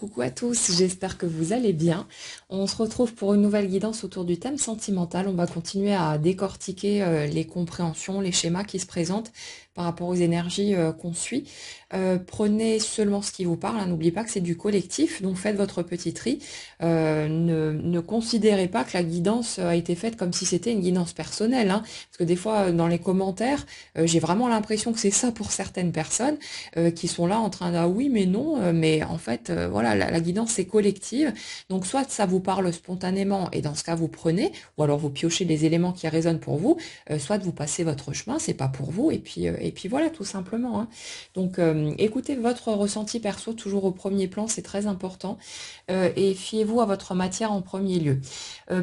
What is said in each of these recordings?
Coucou à tous, j'espère que vous allez bien. On se retrouve pour une nouvelle guidance autour du thème sentimental. On va continuer à décortiquer les compréhensions, les schémas qui se présentent par rapport aux énergies qu'on suit. Prenez seulement ce qui vous parle, hein. N'oubliez pas que c'est du collectif, donc faites votre petit tri. Ne considérez pas que la guidance a été faite comme si c'était une guidance personnelle, hein, parce que des fois dans les commentaires, j'ai vraiment l'impression que c'est ça pour certaines personnes qui sont là en train de ah oui mais non, mais en fait voilà, la guidance c'est collective, donc soit ça vous parle spontanément et dans ce cas vous prenez, ou alors vous piochez les éléments qui résonnent pour vous, soit vous passez votre chemin, c'est pas pour vous, et puis voilà tout simplement, hein. Donc écoutez votre ressenti perso toujours au premier plan, c'est très important, et fiez-vous à votre matière en premier lieu.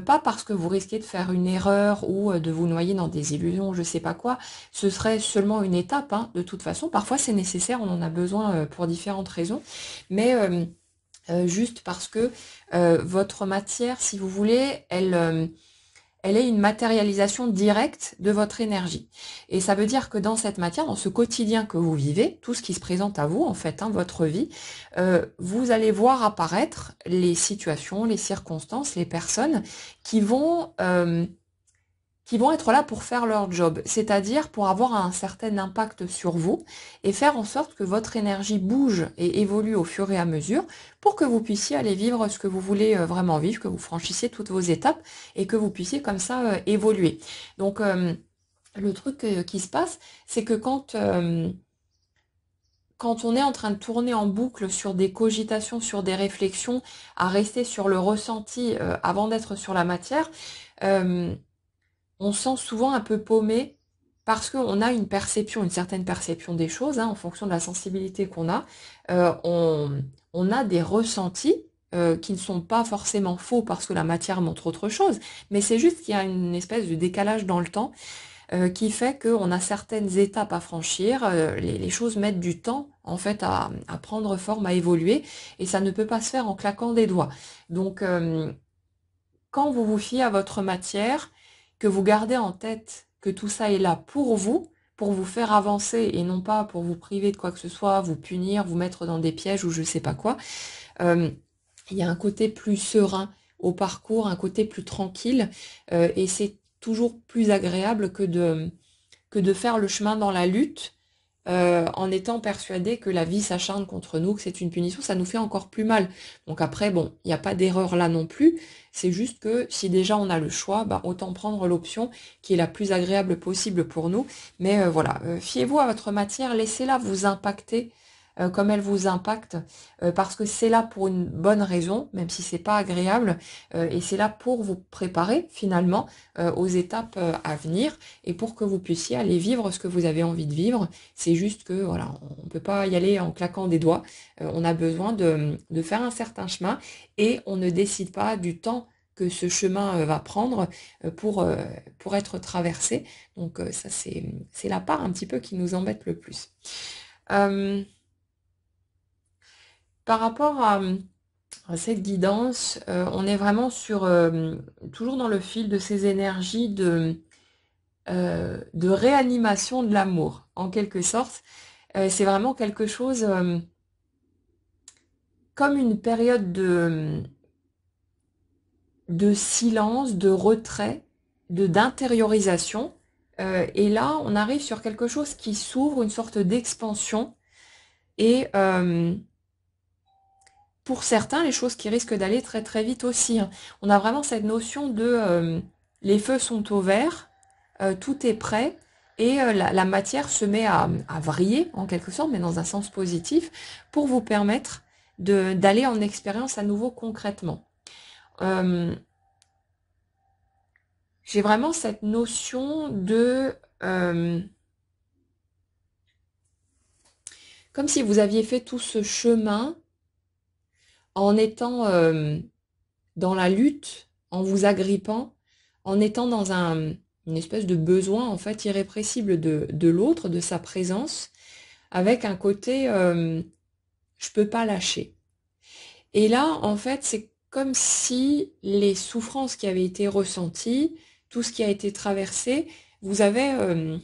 Pas parce que vous risquez de faire une erreur ou de vous noyer dans des illusions, je sais pas quoi, ce serait seulement une étape, hein, de toute façon. Parfois c'est nécessaire, on en a besoin pour différentes raisons, mais juste parce que votre matière, si vous voulez, elle est une matérialisation directe de votre énergie. Et ça veut dire que dans cette matière, dans ce quotidien que vous vivez, tout ce qui se présente à vous, en fait, hein, votre vie, vous allez voir apparaître les situations, les circonstances, les personnes qui vont être là pour faire leur job, c'est-à-dire pour avoir un certain impact sur vous et faire en sorte que votre énergie bouge et évolue au fur et à mesure pour que vous puissiez aller vivre ce que vous voulez vraiment vivre, que vous franchissiez toutes vos étapes et que vous puissiez comme ça évoluer. Donc le truc qui se passe, c'est que quand on est en train de tourner en boucle sur des cogitations, sur des réflexions, à rester sur le ressenti avant d'être sur la matière, euh, on se sent souvent un peu paumé parce qu'on a une perception, une certaine perception des choses, hein, en fonction de la sensibilité qu'on a. On a des ressentis qui ne sont pas forcément faux parce que la matière montre autre chose, mais c'est juste qu'il y a une espèce de décalage dans le temps qui fait qu'on a certaines étapes à franchir. Les choses mettent du temps en fait à prendre forme, à évoluer, et ça ne peut pas se faire en claquant des doigts. Donc quand vous vous fiez à votre matière, que vous gardez en tête que tout ça est là pour vous faire avancer et non pas pour vous priver de quoi que ce soit, vous punir, vous mettre dans des pièges ou je sais pas quoi, euh, il y a un côté plus serein au parcours, un côté plus tranquille, et c'est toujours plus agréable que de faire le chemin dans la lutte en étant persuadé que la vie s'acharne contre nous, que c'est une punition, ça nous fait encore plus mal. Donc après, bon, il n'y a pas d'erreur là non plus, c'est juste que si déjà on a le choix, bah, autant prendre l'option qui est la plus agréable possible pour nous. Mais voilà, fiez-vous à votre matière, laissez-la vous impacter comme elle vous impacte, parce que c'est là pour une bonne raison, même si c'est pas agréable, et c'est là pour vous préparer finalement aux étapes à venir et pour que vous puissiez aller vivre ce que vous avez envie de vivre. C'est juste que voilà, on peut pas y aller en claquant des doigts. On a besoin de faire un certain chemin et on ne décide pas du temps que ce chemin va prendre pour être traversé. Donc ça, c'est la part un petit peu qui nous embête le plus. Euh, Par rapport à cette guidance, on est vraiment sur toujours dans le fil de ces énergies de réanimation de l'amour, en quelque sorte. C'est vraiment quelque chose comme une période de silence, de retrait, d'intériorisation. Et là, on arrive sur quelque chose qui s'ouvre, une sorte d'expansion. Et pour certains, les choses qui risquent d'aller très très vite aussi, hein. On a vraiment cette notion de les feux sont au vert, tout est prêt, et la matière se met à vriller, en quelque sorte, mais dans un sens positif, pour vous permettre d'aller en expérience à nouveau concrètement. Euh, j'ai vraiment cette notion de comme si vous aviez fait tout ce chemin en étant dans la lutte, en vous agrippant, en étant dans une espèce de besoin en fait irrépressible de l'autre, de sa présence, avec un côté je peux pas lâcher. Et là, en fait, c'est comme si les souffrances qui avaient été ressenties, tout ce qui a été traversé, vous avez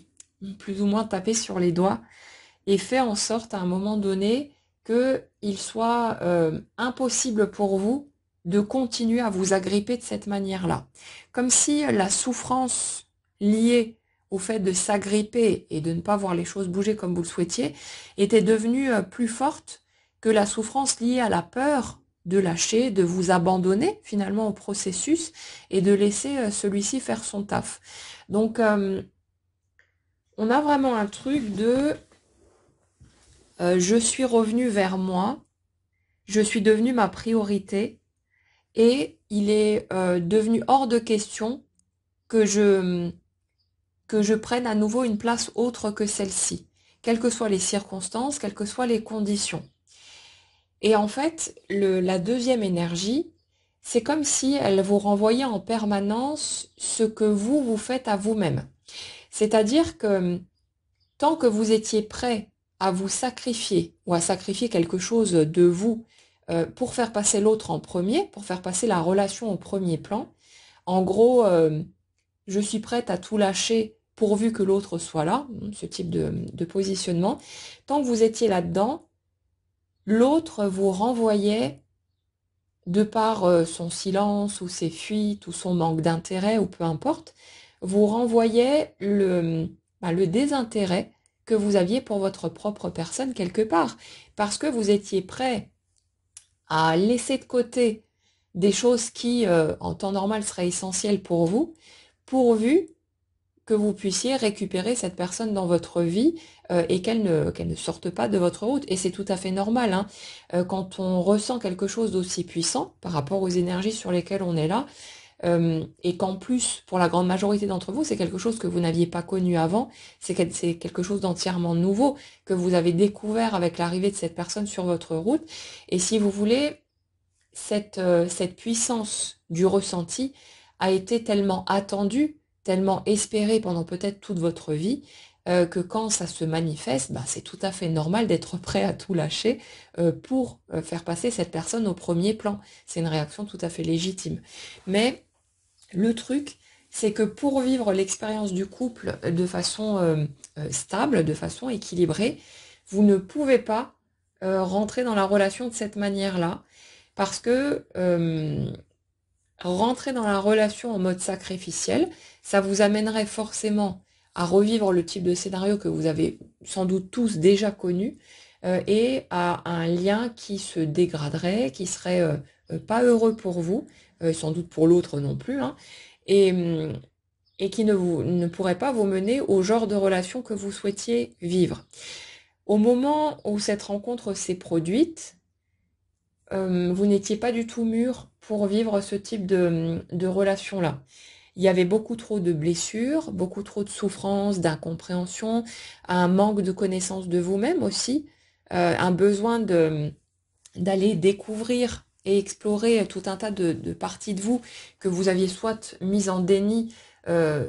plus ou moins tapé sur les doigts et fait en sorte à un moment donné qu'il soit impossible pour vous de continuer à vous agripper de cette manière-là. Comme si la souffrance liée au fait de s'agripper et de ne pas voir les choses bouger comme vous le souhaitiez était devenue plus forte que la souffrance liée à la peur de lâcher, de vous abandonner finalement au processus et de laisser celui-ci faire son taf. Donc, on a vraiment un truc de je suis revenu vers moi, je suis devenu ma priorité et il est devenu hors de question que je prenne à nouveau une place autre que celle-ci, quelles que soient les circonstances, quelles que soient les conditions. Et en fait, la deuxième énergie, c'est comme si elle vous renvoyait en permanence ce que vous faites à vous-même. C'est-à-dire que tant que vous étiez prêt à vous sacrifier ou à sacrifier quelque chose de vous pour faire passer l'autre en premier, pour faire passer la relation au premier plan, en gros, je suis prête à tout lâcher pourvu que l'autre soit là, ce type de positionnement, tant que vous étiez là-dedans, l'autre vous renvoyait, de par son silence ou ses fuites ou son manque d'intérêt ou peu importe, vous renvoyait le désintérêt que vous aviez pour votre propre personne quelque part. Parce que vous étiez prêt à laisser de côté des choses qui, en temps normal, seraient essentielles pour vous, pourvu que vous puissiez récupérer cette personne dans votre vie et qu'elle ne sorte pas de votre route. Et c'est tout à fait normal, hein. Quand on ressent quelque chose d'aussi puissant par rapport aux énergies sur lesquelles on est là, et qu'en plus, pour la grande majorité d'entre vous, c'est quelque chose que vous n'aviez pas connu avant, c'est quelque chose d'entièrement nouveau que vous avez découvert avec l'arrivée de cette personne sur votre route. Et si vous voulez, cette puissance du ressenti a été tellement attendue, tellement espérée pendant peut-être toute votre vie, que quand ça se manifeste, c'est tout à fait normal d'être prêt à tout lâcher pour faire passer cette personne au premier plan. C'est une réaction tout à fait légitime. Mais le truc, c'est que pour vivre l'expérience du couple de façon stable, de façon équilibrée, vous ne pouvez pas rentrer dans la relation de cette manière-là, parce que rentrer dans la relation en mode sacrificiel, ça vous amènerait forcément à revivre le type de scénario que vous avez sans doute tous déjà connu, et à un lien qui se dégraderait, qui serait pas heureux pour vous, sans doute pour l'autre non plus, hein, et, et qui ne pourrait pas vous mener au genre de relation que vous souhaitiez vivre. Au moment où cette rencontre s'est produite, vous n'étiez pas du tout mûr pour vivre ce type de relation-là. Il y avait beaucoup trop de blessures, beaucoup trop de souffrances, d'incompréhension, un manque de connaissance de vous-même aussi, un besoin d'aller découvrir et explorer tout un tas de parties de vous que vous aviez soit mises en déni,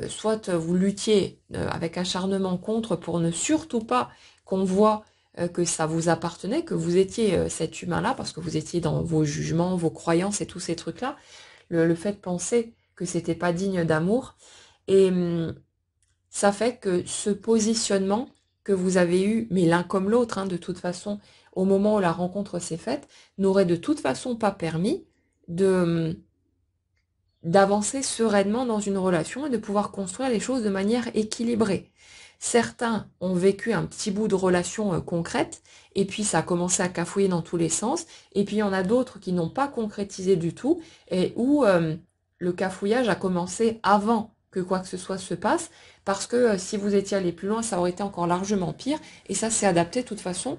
soit vous luttiez avec acharnement contre pour ne surtout pas qu'on voit que ça vous appartenait, que vous étiez cet humain-là, parce que vous étiez dans vos jugements, vos croyances et tous ces trucs-là. Le fait de penser que c'était pas digne d'amour. Et ça fait que ce positionnement que vous avez eu, mais l'un comme l'autre, hein, de toute façon, au moment où la rencontre s'est faite, n'aurait de toute façon pas permis d'avancer sereinement dans une relation et de pouvoir construire les choses de manière équilibrée. Certains ont vécu un petit bout de relation concrète, et puis ça a commencé à cafouiller dans tous les sens, et puis il y en a d'autres qui n'ont pas concrétisé du tout, et où le cafouillage a commencé avant que quoi que ce soit se passe, parce que si vous étiez allé plus loin, ça aurait été encore largement pire, et ça s'est adapté de toute façon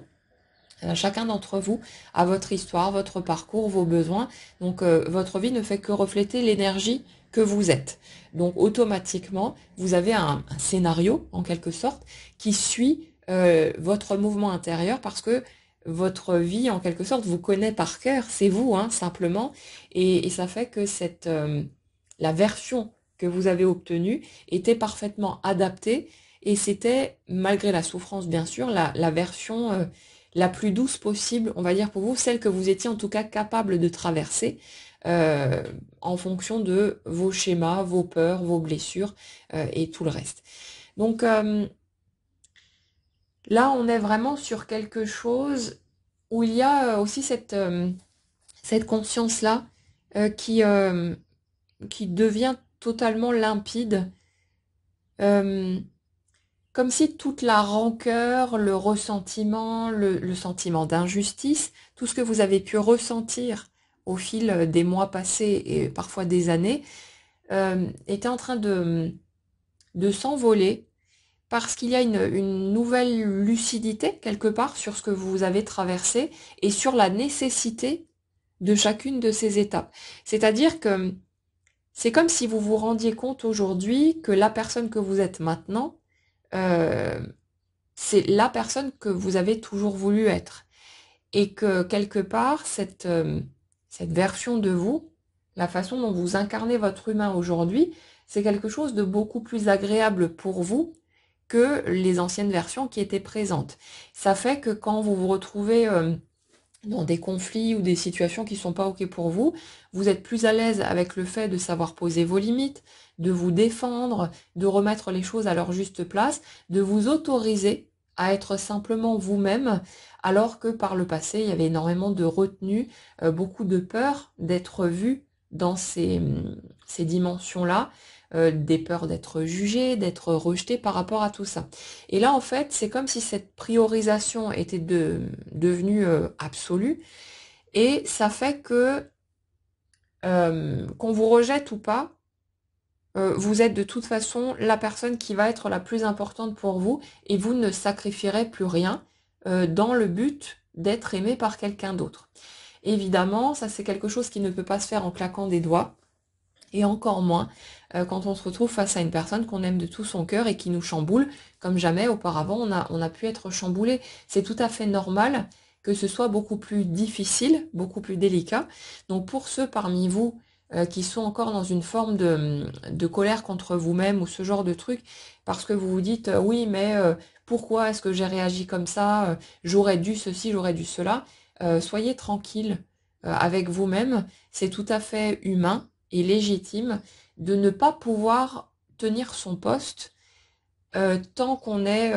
chacun d'entre vous a votre histoire, votre parcours, vos besoins. Donc votre vie ne fait que refléter l'énergie que vous êtes. Donc automatiquement, vous avez un scénario, en quelque sorte, qui suit votre mouvement intérieur parce que votre vie, en quelque sorte, vous connaît par cœur. C'est vous, hein, simplement. Et ça fait que la version que vous avez obtenue était parfaitement adaptée. Et c'était, malgré la souffrance, bien sûr, la version la plus douce possible, on va dire pour vous, celle que vous étiez en tout cas capable de traverser en fonction de vos schémas, vos peurs, vos blessures et tout le reste. Donc là, on est vraiment sur quelque chose où il y a aussi cette conscience-là euh, qui, euh, qui devient totalement limpide, euh, comme si toute la rancœur, le ressentiment, le sentiment d'injustice, tout ce que vous avez pu ressentir au fil des mois passés et parfois des années, était en train de s'envoler parce qu'il y a une nouvelle lucidité quelque part sur ce que vous avez traversé et sur la nécessité de chacune de ces étapes. C'est-à-dire que c'est comme si vous vous rendiez compte aujourd'hui que la personne que vous êtes maintenant, euh, c'est la personne que vous avez toujours voulu être. Et que quelque part, cette version de vous, la façon dont vous incarnez votre humain aujourd'hui, c'est quelque chose de beaucoup plus agréable pour vous que les anciennes versions qui étaient présentes. Ça fait que quand vous vous retrouvez dans des conflits ou des situations qui sont pas OK pour vous, vous êtes plus à l'aise avec le fait de savoir poser vos limites, de vous défendre, de remettre les choses à leur juste place, de vous autoriser à être simplement vous-même, alors que par le passé, il y avait énormément de retenue, beaucoup de peur d'être vu dans ces dimensions-là, des peurs d'être jugé, d'être rejeté par rapport à tout ça. Et là, en fait, c'est comme si cette priorisation était devenue absolue, et ça fait que qu'on vous rejette ou pas, vous êtes de toute façon la personne qui va être la plus importante pour vous, et vous ne sacrifierez plus rien dans le but d'être aimé par quelqu'un d'autre. Évidemment, ça c'est quelque chose qui ne peut pas se faire en claquant des doigts. Et encore moins quand on se retrouve face à une personne qu'on aime de tout son cœur et qui nous chamboule comme jamais auparavant on a pu être chamboulé. C'est tout à fait normal que ce soit beaucoup plus difficile, beaucoup plus délicat. Donc pour ceux parmi vous qui sont encore dans une forme de colère contre vous-même ou ce genre de truc, parce que vous vous dites oui mais pourquoi est-ce que j'ai réagi comme ça, j'aurais dû ceci, j'aurais dû cela, soyez tranquille avec vous-même, c'est tout à fait humain et légitime de ne pas pouvoir tenir son poste tant qu'on est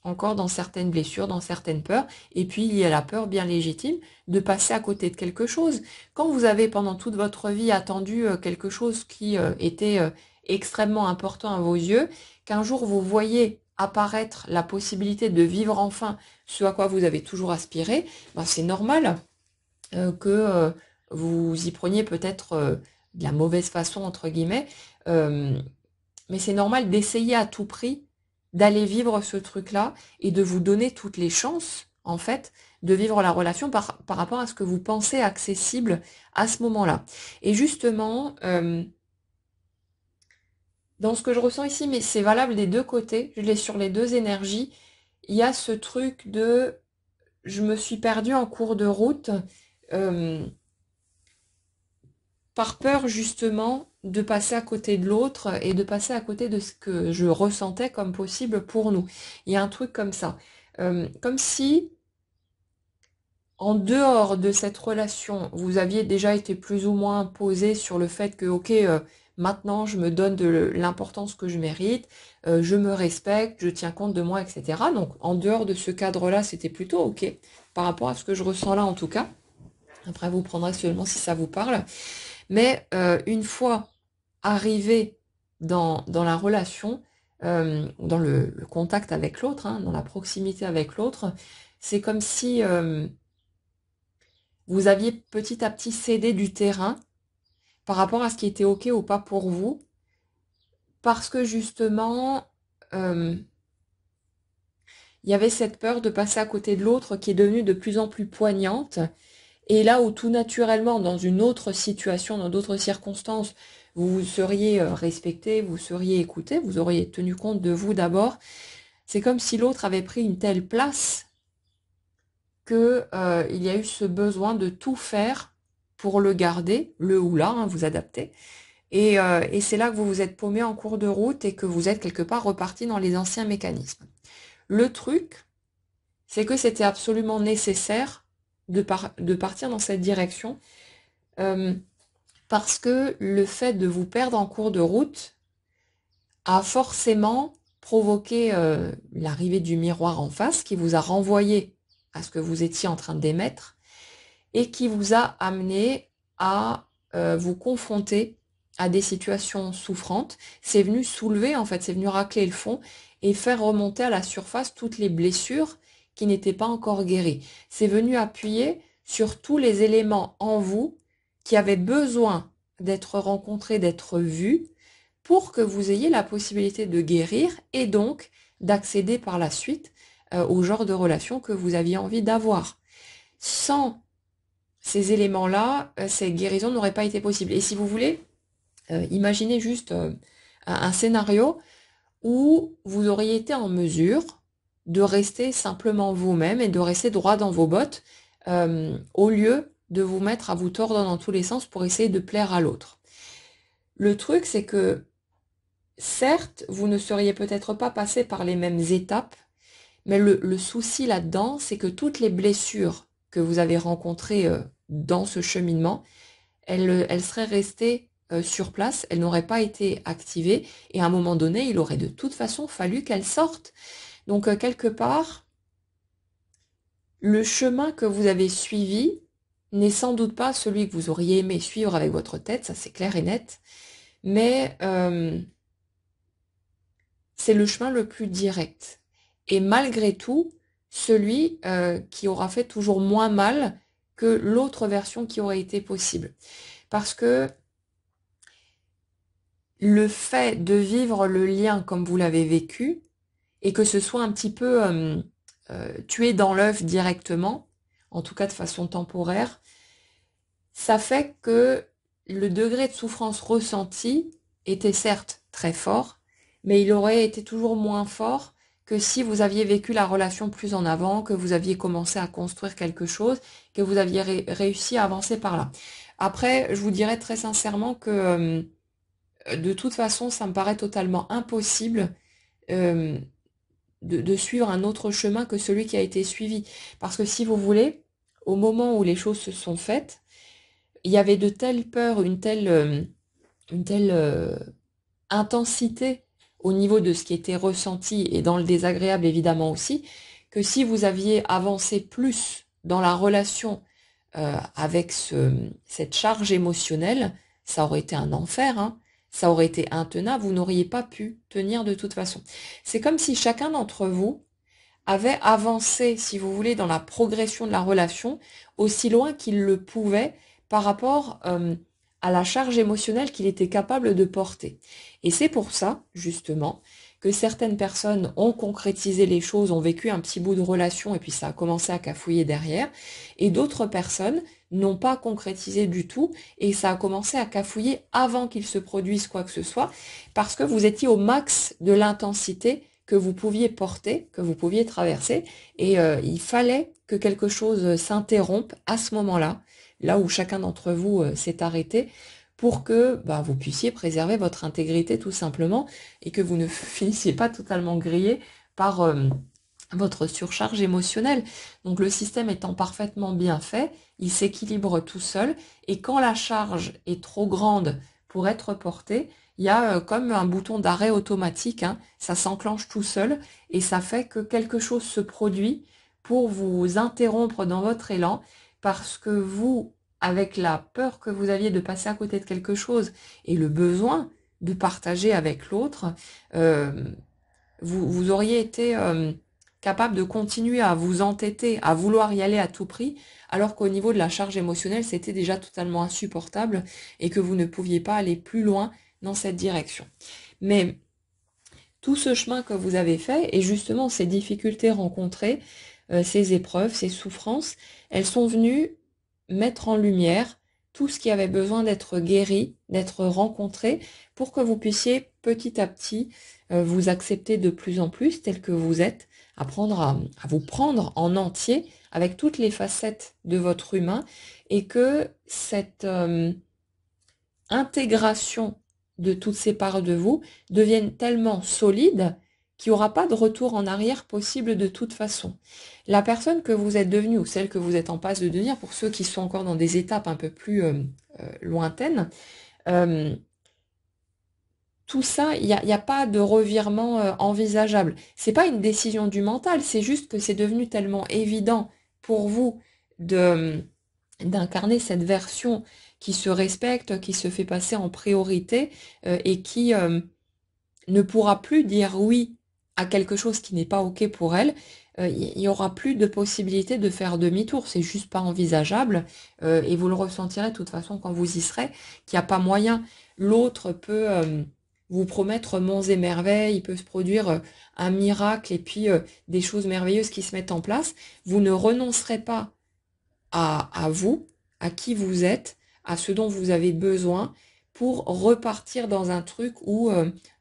encore dans certaines blessures, dans certaines peurs. Et puis il y a la peur bien légitime de passer à côté de quelque chose. Quand vous avez pendant toute votre vie attendu quelque chose qui était extrêmement important à vos yeux, qu'un jour vous voyez apparaître la possibilité de vivre enfin ce à quoi vous avez toujours aspiré, ben c'est normal que vous y preniez peut-être de la mauvaise façon, entre guillemets, euh, mais c'est normal d'essayer à tout prix d'aller vivre ce truc-là et de vous donner toutes les chances, en fait, de vivre la relation par rapport à ce que vous pensez accessible à ce moment-là. Et justement, dans ce que je ressens ici, mais c'est valable des deux côtés, je l'ai sur les deux énergies, il y a ce truc de je me suis perdue en cours de route. euh, Par peur justement de passer à côté de l'autre et de passer à côté de ce que je ressentais comme possible pour nous. Il y a un truc comme ça. Comme si, en dehors de cette relation, vous aviez déjà été plus ou moins posé sur le fait que, ok, maintenant je me donne de l'importance que je mérite, je me respecte, je tiens compte de moi, etc. Donc, en dehors de ce cadre-là, c'était plutôt ok, par rapport à ce que je ressens là en tout cas. Après, vous prendrez seulement si ça vous parle. Mais une fois arrivé dans la relation, dans le contact avec l'autre, hein, dans la proximité avec l'autre, c'est comme si vous aviez petit à petit cédé du terrain par rapport à ce qui était OK ou pas pour vous, parce que justement, euh, il y avait cette peur de passer à côté de l'autre qui est devenue de plus en plus poignante. Et là où tout naturellement, dans une autre situation, dans d'autres circonstances, vous seriez respecté, vous seriez écouté, vous auriez tenu compte de vous d'abord, c'est comme si l'autre avait pris une telle place que il y a eu ce besoin de tout faire pour le garder, le ou la, hein, vous adaptez. Et c'est là que vous vous êtes paumé en cours de route et que vous êtes quelque part reparti dans les anciens mécanismes. Le truc, c'est que c'était absolument nécessaire de partir dans cette direction. euh, Parce que le fait de vous perdre en cours de route a forcément provoqué l'arrivée du miroir en face qui vous a renvoyé à ce que vous étiez en train d'émettre et qui vous a amené à vous confronter à des situations souffrantes. C'est venu soulever, en fait, c'est venu racler le fond et faire remonter à la surface toutes les blessures qui n'étaient pas encore guéries. C'est venu appuyer sur tous les éléments en vous qui avaient besoin d'être rencontrés, d'être vus, pour que vous ayez la possibilité de guérir et donc d'accéder par la suite au genre de relation que vous aviez envie d'avoir. Sans ces éléments-là, ces guérisons n'auraient pas été possibles. Et si vous voulez, imaginez juste un scénario où vous auriez été en mesure de rester simplement vous-même et de rester droit dans vos bottes au lieu de vous mettre à vous tordre dans tous les sens pour essayer de plaire à l'autre. Le truc, c'est que certes, vous ne seriez peut-être pas passé par les mêmes étapes, mais le souci là-dedans, c'est que toutes les blessures que vous avez rencontrées dans ce cheminement, elles seraient restées sur place, elles n'auraient pas été activées, et à un moment donné, il aurait de toute façon fallu qu'elles sortent. Donc, quelque part, le chemin que vous avez suivi n'est sans doute pas celui que vous auriez aimé suivre avec votre tête, ça c'est clair et net, mais c'est le chemin le plus direct. Et malgré tout, celui qui aura fait toujours moins mal que l'autre version qui aurait été possible. Parce que le fait de vivre le lien comme vous l'avez vécu, et que ce soit un petit peu tué dans l'œuf directement, en tout cas de façon temporaire, ça fait que le degré de souffrance ressenti était certes très fort, mais il aurait été toujours moins fort que si vous aviez vécu la relation plus en avant, que vous aviez commencé à construire quelque chose, que vous aviez réussi à avancer par là. Après, je vous dirais très sincèrement que de toute façon, ça me paraît totalement impossible euh, de suivre un autre chemin que celui qui a été suivi. Parce que si vous voulez, au moment où les choses se sont faites, il y avait de telles peurs, une telle intensité au niveau de ce qui était ressenti et dans le désagréable évidemment aussi, que si vous aviez avancé plus dans la relation avec cette charge émotionnelle, ça aurait été un enfer, hein. Ça aurait été intenable, vous n'auriez pas pu tenir de toute façon. C'est comme si chacun d'entre vous avait avancé, si vous voulez, dans la progression de la relation aussi loin qu'il le pouvait par rapport à la charge émotionnelle qu'il était capable de porter. Et c'est pour ça, justement, que certaines personnes ont concrétisé les choses, ont vécu un petit bout de relation et puis ça a commencé à cafouiller derrière, et d'autres personnes n'ont pas concrétisé du tout et ça a commencé à cafouiller avant qu'il se produise quoi que ce soit, parce que vous étiez au max de l'intensité que vous pouviez porter, que vous pouviez traverser, et il fallait que quelque chose s'interrompe à ce moment-là, là où chacun d'entre vous s'est arrêté, pour que vous puissiez préserver votre intégrité tout simplement, et que vous ne finissiez pas totalement grillé par votre surcharge émotionnelle. Donc le système étant parfaitement bien fait, il s'équilibre tout seul, et quand la charge est trop grande pour être portée, il y a comme un bouton d'arrêt automatique, hein, ça s'enclenche tout seul et ça fait que quelque chose se produit pour vous interrompre dans votre élan parce que vous, avec la peur que vous aviez de passer à côté de quelque chose et le besoin de partager avec l'autre, euh, vous auriez été capable de continuer à vous entêter, à vouloir y aller à tout prix, alors qu'au niveau de la charge émotionnelle, c'était déjà totalement insupportable et que vous ne pouviez pas aller plus loin dans cette direction. Mais tout ce chemin que vous avez fait, et justement ces difficultés rencontrées, ces épreuves, ces souffrances, elles sont venues mettre en lumière tout ce qui avait besoin d'être guéri, d'être rencontré, pour que vous puissiez petit à petit vous accepter de plus en plus tel que vous êtes, apprendre à vous prendre en entier avec toutes les facettes de votre humain, et que cette intégration de toutes ces parts de vous devienne tellement solide qu'il n'y aura pas de retour en arrière possible de toute façon. La personne que vous êtes devenue ou celle que vous êtes en passe de devenir, pour ceux qui sont encore dans des étapes un peu plus lointaines, euh, tout ça, il n'y a pas de revirement envisageable. C'est pas une décision du mental, c'est juste que c'est devenu tellement évident pour vous de d'incarner cette version qui se respecte, qui se fait passer en priorité et qui ne pourra plus dire oui à quelque chose qui n'est pas OK pour elle, il y aura plus de possibilité de faire demi-tour. C'est juste pas envisageable et vous le ressentirez de toute façon quand vous y serez, qu'il n'y a pas moyen. L'autre peut vous promettre monts et merveilles, il peut se produire un miracle et puis des choses merveilleuses qui se mettent en place. Vous ne renoncerez pas à vous, à qui vous êtes, à ce dont vous avez besoin pour repartir dans un truc où,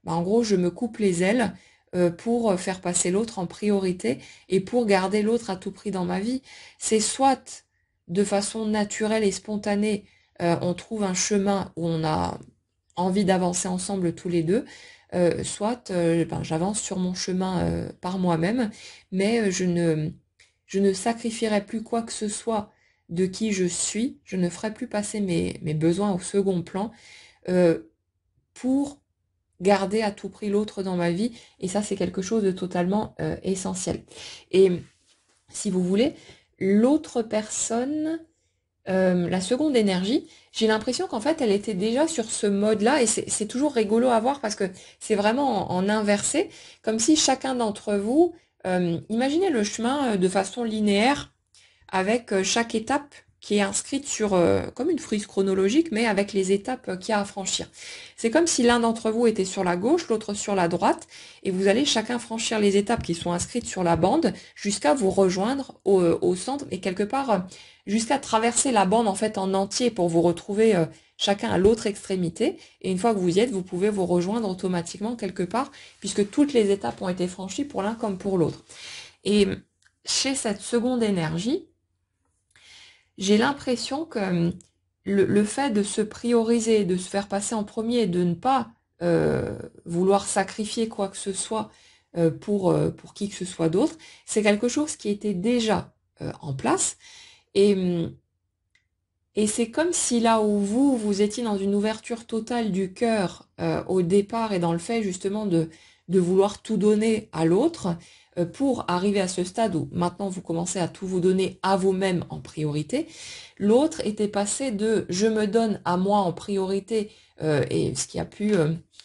en gros, je me coupe les ailes pour faire passer l'autre en priorité et pour garder l'autre à tout prix dans ma vie. C'est soit de façon naturelle et spontanée, on trouve un chemin où on a envie d'avancer ensemble tous les deux, soit j'avance sur mon chemin par moi-même, mais je ne sacrifierai plus quoi que ce soit de qui je suis, je ne ferai plus passer mes besoins au second plan euh, pour garder à tout prix l'autre dans ma vie. Et ça, c'est quelque chose de totalement essentiel. Et si vous voulez, l'autre personne, la seconde énergie, j'ai l'impression qu'en fait, elle était déjà sur ce mode-là. Et c'est toujours rigolo à voir parce que c'est vraiment en inversé, comme si chacun d'entre vous, imaginez le chemin de façon linéaire avec chaque étape qui est inscrite sur comme une frise chronologique, mais avec les étapes qu'il y a à franchir. C'est comme si l'un d'entre vous était sur la gauche, l'autre sur la droite, et vous allez chacun franchir les étapes qui sont inscrites sur la bande jusqu'à vous rejoindre au centre et quelque part jusqu'à traverser la bande en fait en entier pour vous retrouver chacun à l'autre extrémité. Et une fois que vous y êtes, vous pouvez vous rejoindre automatiquement quelque part puisque toutes les étapes ont été franchies pour l'un comme pour l'autre. Et chez cette seconde énergie, j'ai l'impression que le fait de se prioriser, de se faire passer en premier, de ne pas vouloir sacrifier quoi que ce soit pour qui que ce soit d'autre, c'est quelque chose qui était déjà en place. Et, et c'est comme si là où vous étiez dans une ouverture totale du cœur au départ et dans le fait justement de vouloir tout donner à l'autre, pour arriver à ce stade où maintenant vous commencez à tout vous donner à vous-même en priorité, l'autre était passé de je me donne à moi en priorité et ce qui a pu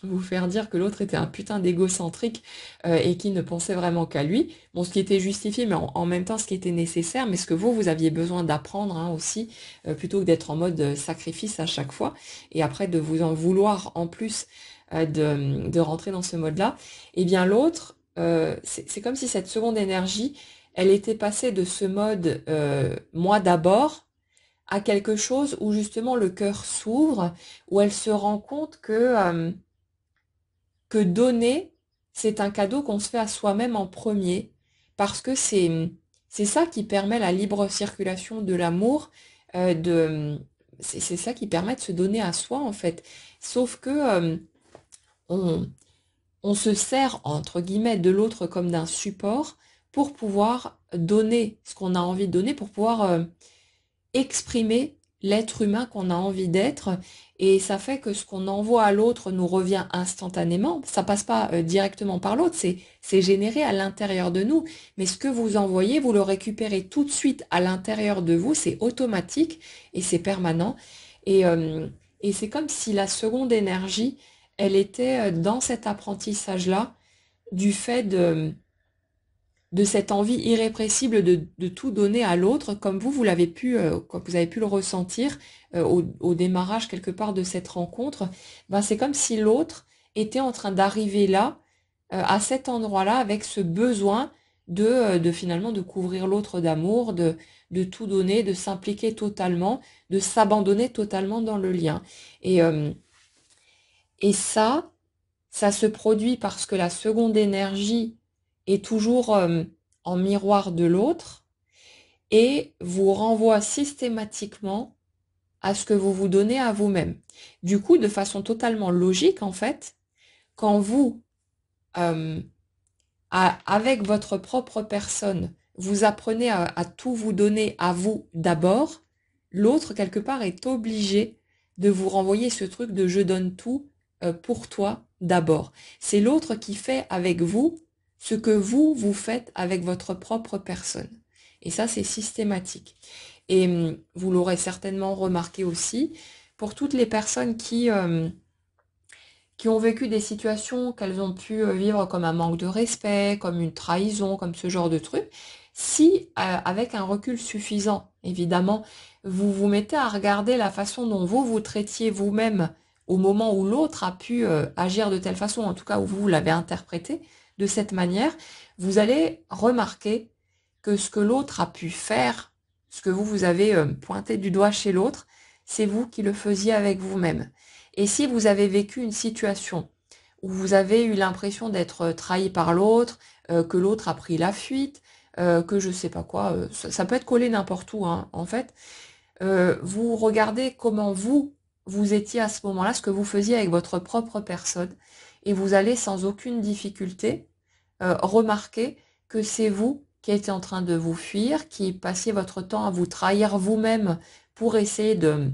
vous faire dire que l'autre était un putain d'égocentrique et qui ne pensait vraiment qu'à lui. Bon, ce qui était justifié, mais en même temps ce qui était nécessaire, mais ce que vous aviez besoin d'apprendre hein, aussi, plutôt que d'être en mode sacrifice à chaque fois et après de vous en vouloir en plus de rentrer dans ce mode-là, et bien l'autre, c'est comme si cette seconde énergie, elle était passée de ce mode moi d'abord à quelque chose où justement le cœur s'ouvre, où elle se rend compte que donner, c'est un cadeau qu'on se fait à soi-même en premier, parce que c'est ça qui permet la libre circulation de l'amour, c'est ça qui permet de se donner à soi en fait. Sauf que on, on se sert, entre guillemets, de l'autre comme d'un support pour pouvoir donner ce qu'on a envie de donner, pour pouvoir exprimer l'être humain qu'on a envie d'être. Et ça fait que ce qu'on envoie à l'autre nous revient instantanément. Ça passe pas directement par l'autre, c'est généré à l'intérieur de nous. Mais ce que vous envoyez, vous le récupérez tout de suite à l'intérieur de vous. C'est automatique et c'est permanent. Et, euh, et c'est comme si la seconde énergie, elle était dans cet apprentissage-là du fait de cette envie irrépressible de tout donner à l'autre, comme vous l'avez pu, comme vous avez pu le ressentir au démarrage quelque part de cette rencontre. Ben, c'est comme si l'autre était en train d'arriver là, à cet endroit-là, avec ce besoin de finalement de couvrir l'autre d'amour, de tout donner, de s'impliquer totalement, de s'abandonner totalement dans le lien. Et, euh, et ça se produit parce que la seconde énergie est toujours en miroir de l'autre et vous renvoie systématiquement à ce que vous vous donnez à vous-même. Du coup, de façon totalement logique, en fait, quand vous, euh, avec votre propre personne, vous apprenez à tout vous donner à vous d'abord, l'autre, quelque part, est obligé de vous renvoyer ce truc de je donne tout pour toi d'abord. C'est l'autre qui fait avec vous ce que vous faites avec votre propre personne. Et ça, c'est systématique. Et vous l'aurez certainement remarqué aussi, pour toutes les personnes qui ont vécu des situations qu'elles ont pu vivre comme un manque de respect, comme une trahison, comme ce genre de truc, si avec un recul suffisant, évidemment, vous vous mettez à regarder la façon dont vous vous traitiez vous-même au moment où l'autre a pu agir de telle façon, en tout cas où vous l'avez interprété de cette manière, vous allez remarquer que ce que l'autre a pu faire, ce que vous avez pointé du doigt chez l'autre, c'est vous qui le faisiez avec vous-même. Et si vous avez vécu une situation où vous avez eu l'impression d'être trahi par l'autre, que l'autre a pris la fuite, que je sais pas quoi, ça peut être collé n'importe où, hein, en fait, vous regardez comment vous étiez à ce moment-là, ce que vous faisiez avec votre propre personne, et vous allez sans aucune difficulté remarquer que c'est vous qui étiez en train de vous fuir, qui passiez votre temps à vous trahir vous-même pour essayer de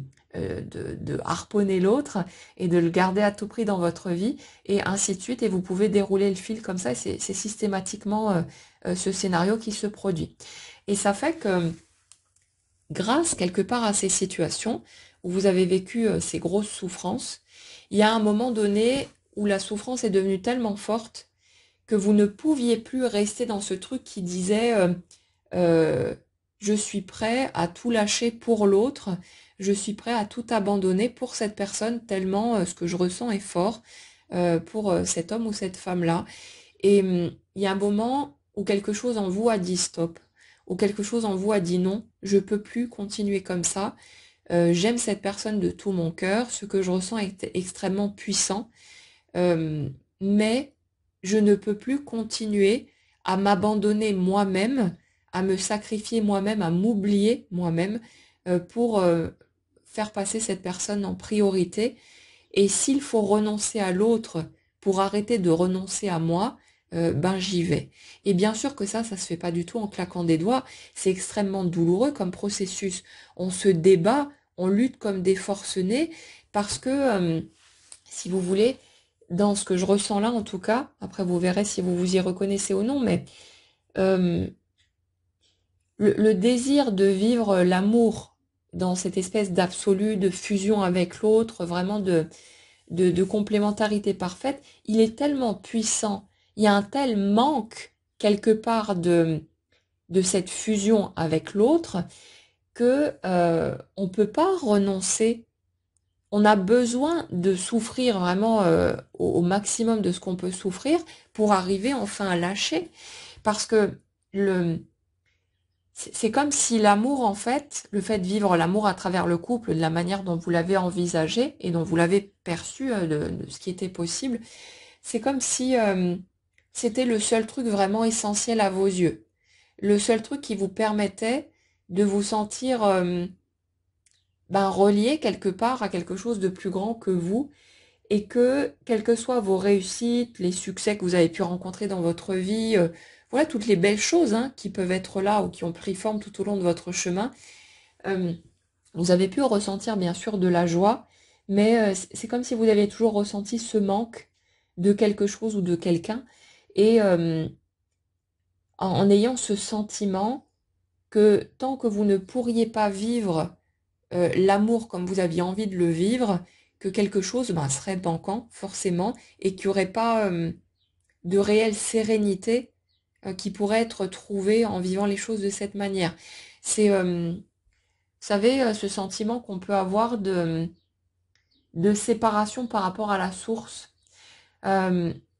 harponner l'autre et de le garder à tout prix dans votre vie, et ainsi de suite, et vous pouvez dérouler le fil comme ça, c'est systématiquement ce scénario qui se produit. Et ça fait que, grâce quelque part à ces situations où vous avez vécu ces grosses souffrances, il y a un moment donné où la souffrance est devenue tellement forte que vous ne pouviez plus rester dans ce truc qui disait euh, je suis prêt à tout lâcher pour l'autre, je suis prêt à tout abandonner pour cette personne tellement ce que je ressens est fort pour cet homme ou cette femme-là. Et il y a un moment où quelque chose en vous a dit stop, où quelque chose en vous a dit non, je peux plus continuer comme ça. J'aime cette personne de tout mon cœur, ce que je ressens est extrêmement puissant, mais je ne peux plus continuer à m'abandonner moi-même, à me sacrifier moi-même, à m'oublier moi-même pour faire passer cette personne en priorité. Et s'il faut renoncer à l'autre pour arrêter de renoncer à moi, ben j'y vais. Et bien sûr que ça se fait pas du tout en claquant des doigts. C'est extrêmement douloureux comme processus. On se débat, on lutte comme des forcenés parce que, si vous voulez, dans ce que je ressens là en tout cas, après vous verrez si vous vous y reconnaissez ou non, mais euh, le désir de vivre l'amour dans cette espèce d'absolu, de fusion avec l'autre, vraiment de complémentarité parfaite, il est tellement puissant, il y a un tel manque quelque part de cette fusion avec l'autre que on peut pas renoncer. On a besoin de souffrir vraiment au maximum de ce qu'on peut souffrir pour arriver enfin à lâcher. Parce que le, c'est comme si l'amour, en fait, le fait de vivre l'amour à travers le couple, de la manière dont vous l'avez envisagé et dont vous l'avez perçu, de ce qui était possible, c'est comme si c'était le seul truc vraiment essentiel à vos yeux. Le seul truc qui vous permettait de vous sentir ben, relié quelque part à quelque chose de plus grand que vous, et que, quelles que soient vos réussites, les succès que vous avez pu rencontrer dans votre vie, voilà toutes les belles choses hein, qui peuvent être là ou qui ont pris forme tout au long de votre chemin, euh, vous avez pu ressentir bien sûr de la joie, mais c'est comme si vous aviez toujours ressenti ce manque de quelque chose ou de quelqu'un, et en ayant ce sentiment que tant que vous ne pourriez pas vivre l'amour comme vous aviez envie de le vivre, que quelque chose ben, serait manquant forcément et qu'il n'y aurait pas de réelle sérénité qui pourrait être trouvée en vivant les choses de cette manière. C'est, vous savez, ce sentiment qu'on peut avoir de séparation par rapport à la source.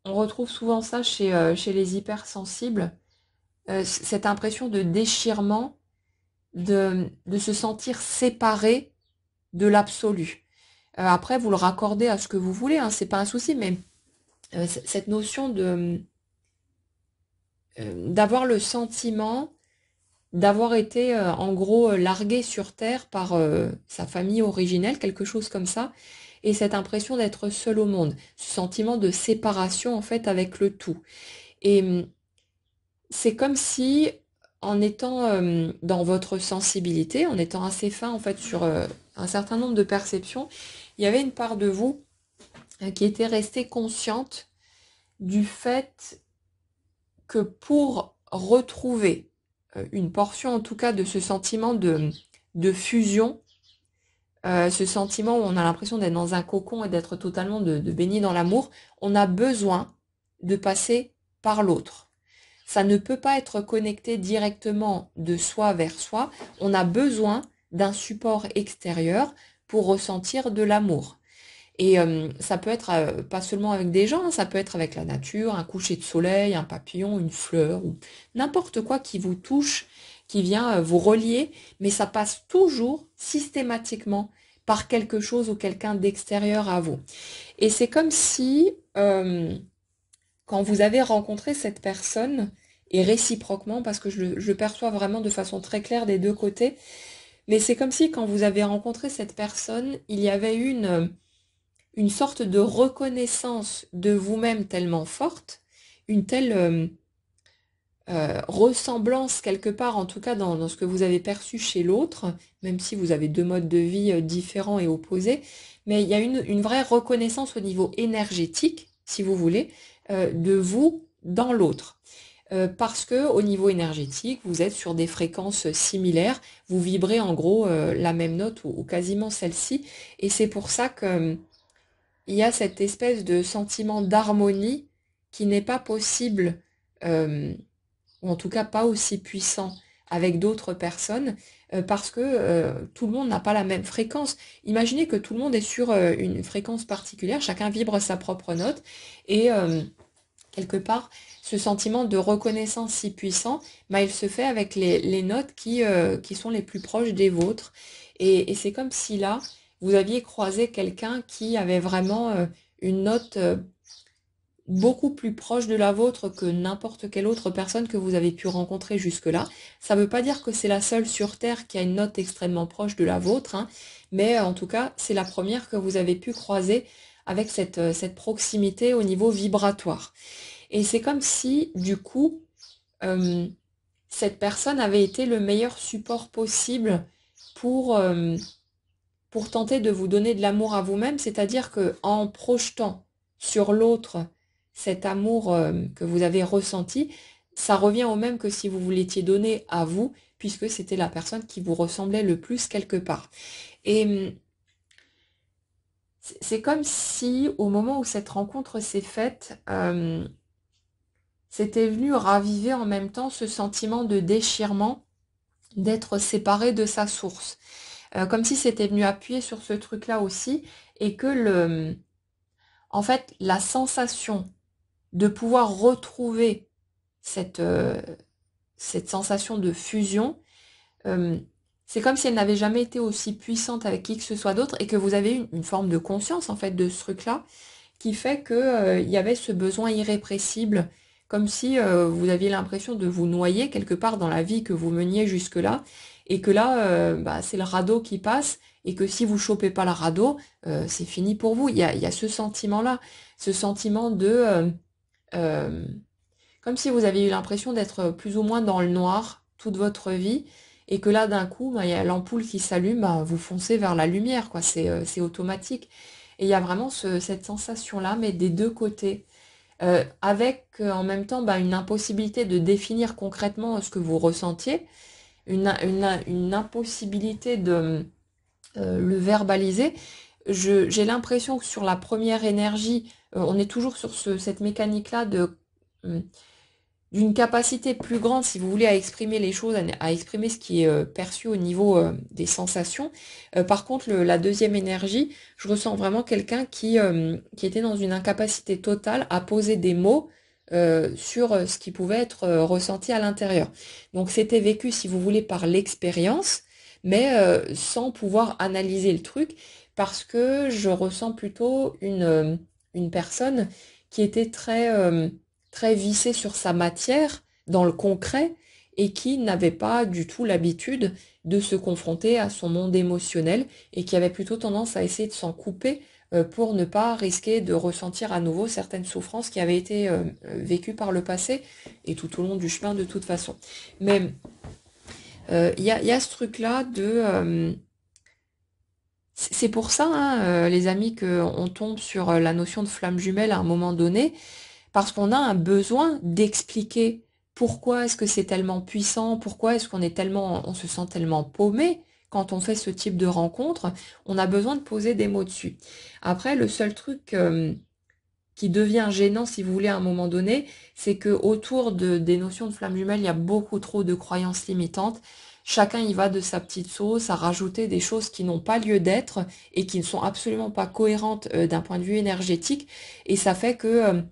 On retrouve souvent ça chez les hypersensibles, cette impression de déchirement, de se sentir séparé de l'absolu. Après, vous le raccordez à ce que vous voulez, hein, c'est pas un souci, mais cette notion d'avoir le sentiment d'avoir été en gros largué sur Terre par sa famille originelle, quelque chose comme ça, et cette impression d'être seul au monde, ce sentiment de séparation en fait avec le tout. Et c'est comme si, en étant dans votre sensibilité, en étant assez fin en fait sur un certain nombre de perceptions, il y avait une part de vous qui était restée consciente du fait que pour retrouver une portion en tout cas de ce sentiment de fusion, ce sentiment où on a l'impression d'être dans un cocon et d'être totalement de baigné dans l'amour, on a besoin de passer par l'autre. Ça ne peut pas être connecté directement de soi vers soi. On a besoin d'un support extérieur pour ressentir de l'amour. Et ça peut être pas seulement avec des gens, hein, ça peut être avec la nature, un coucher de soleil, un papillon, une fleur, ou n'importe quoi qui vous touche, qui vient vous relier, mais ça passe toujours systématiquement par quelque chose ou quelqu'un d'extérieur à vous. Et c'est comme si quand vous avez rencontré cette personne, et réciproquement, parce que je le perçois vraiment de façon très claire des deux côtés, mais c'est comme si quand vous avez rencontré cette personne, il y avait eu une sorte de reconnaissance de vous-même tellement forte, une telle ressemblance quelque part, en tout cas dans ce que vous avez perçu chez l'autre, même si vous avez deux modes de vie différents et opposés, mais il y a une vraie reconnaissance au niveau énergétique, si vous voulez, de vous dans l'autre. Parce que au niveau énergétique, vous êtes sur des fréquences similaires, vous vibrez en gros la même note ou quasiment celle-ci, et c'est pour ça que il y a cette espèce de sentiment d'harmonie qui n'est pas possible, ou en tout cas pas aussi puissant avec d'autres personnes, parce que tout le monde n'a pas la même fréquence. Imaginez que tout le monde est sur une fréquence particulière, chacun vibre sa propre note, et quelque part, ce sentiment de reconnaissance si puissant, bah, il se fait avec les notes qui sont les plus proches des vôtres. Et c'est comme si là, vous aviez croisé quelqu'un qui avait vraiment une note beaucoup plus proche de la vôtre que n'importe quelle autre personne que vous avez pu rencontrer jusque-là. Ça ne veut pas dire que c'est la seule sur Terre qui a une note extrêmement proche de la vôtre, hein, mais en tout cas, c'est la première que vous avez pu croiser avec cette proximité au niveau vibratoire. Et c'est comme si, du coup, euh, cette personne avait été le meilleur support possible pour, euh, pour tenter de vous donner de l'amour à vous-même, c'est-à-dire que en projetant sur l'autre cet amour que vous avez ressenti, ça revient au même que si vous vous l'étiez donné à vous, puisque c'était la personne qui vous ressemblait le plus quelque part. Et c'est comme si, au moment où cette rencontre s'est faite, c'était venu raviver en même temps ce sentiment de déchirement, d'être séparé de sa source. Comme si c'était venu appuyer sur ce truc-là aussi, et que en fait, la sensation de pouvoir retrouver cette sensation de fusion, euh, c'est comme si elle n'avait jamais été aussi puissante avec qui que ce soit d'autre, et que vous avez une forme de conscience en fait de ce truc-là, qui fait que il y avait ce besoin irrépressible, comme si vous aviez l'impression de vous noyer quelque part dans la vie que vous meniez jusque-là, et que là, bah, c'est le radeau qui passe, et que si vous chopez pas le radeau, c'est fini pour vous. Il y a ce sentiment-là, ce sentiment de euh, comme si vous aviez eu l'impression d'être plus ou moins dans le noir toute votre vie, et que là, d'un coup, bah, il y a l'ampoule qui s'allume, bah, vous foncez vers la lumière, quoi. C'est automatique. Et il y a vraiment cette sensation-là, mais des deux côtés. Avec en même temps bah, une impossibilité de définir concrètement ce que vous ressentiez, une impossibilité de le verbaliser. J'ai l'impression que sur la première énergie, on est toujours sur cette mécanique-là euh, d'une capacité plus grande, si vous voulez, à exprimer les choses, à exprimer ce qui est perçu au niveau des sensations. Par contre, la deuxième énergie, je ressens vraiment quelqu'un qui était dans une incapacité totale à poser des mots sur ce qui pouvait être ressenti à l'intérieur. Donc c'était vécu, si vous voulez, par l'expérience, mais sans pouvoir analyser le truc, parce que je ressens plutôt une personne qui était très vissé sur sa matière, dans le concret, et qui n'avait pas du tout l'habitude de se confronter à son monde émotionnel, et qui avait plutôt tendance à essayer de s'en couper pour ne pas risquer de ressentir à nouveau certaines souffrances qui avaient été vécues par le passé, et tout au long du chemin de toute façon. Mais il y a ce truc-là de... c'est pour ça, hein, les amis, qu'on tombe sur la notion de flamme jumelle à un moment donné, parce qu'on a un besoin d'expliquer Pourquoi est-ce que c'est tellement puissant? Pourquoi est-ce on se sent tellement paumé quand on fait ce type de rencontre? On a besoin de poser des mots dessus. Après, le seul truc qui devient gênant, si vous voulez, à un moment donné, c'est que autour des notions de flamme jumelle, il y a beaucoup trop de croyances limitantes. Chacun y va de sa petite sauce à rajouter des choses qui n'ont pas lieu d'être et qui ne sont absolument pas cohérentes d'un point de vue énergétique. Et ça fait que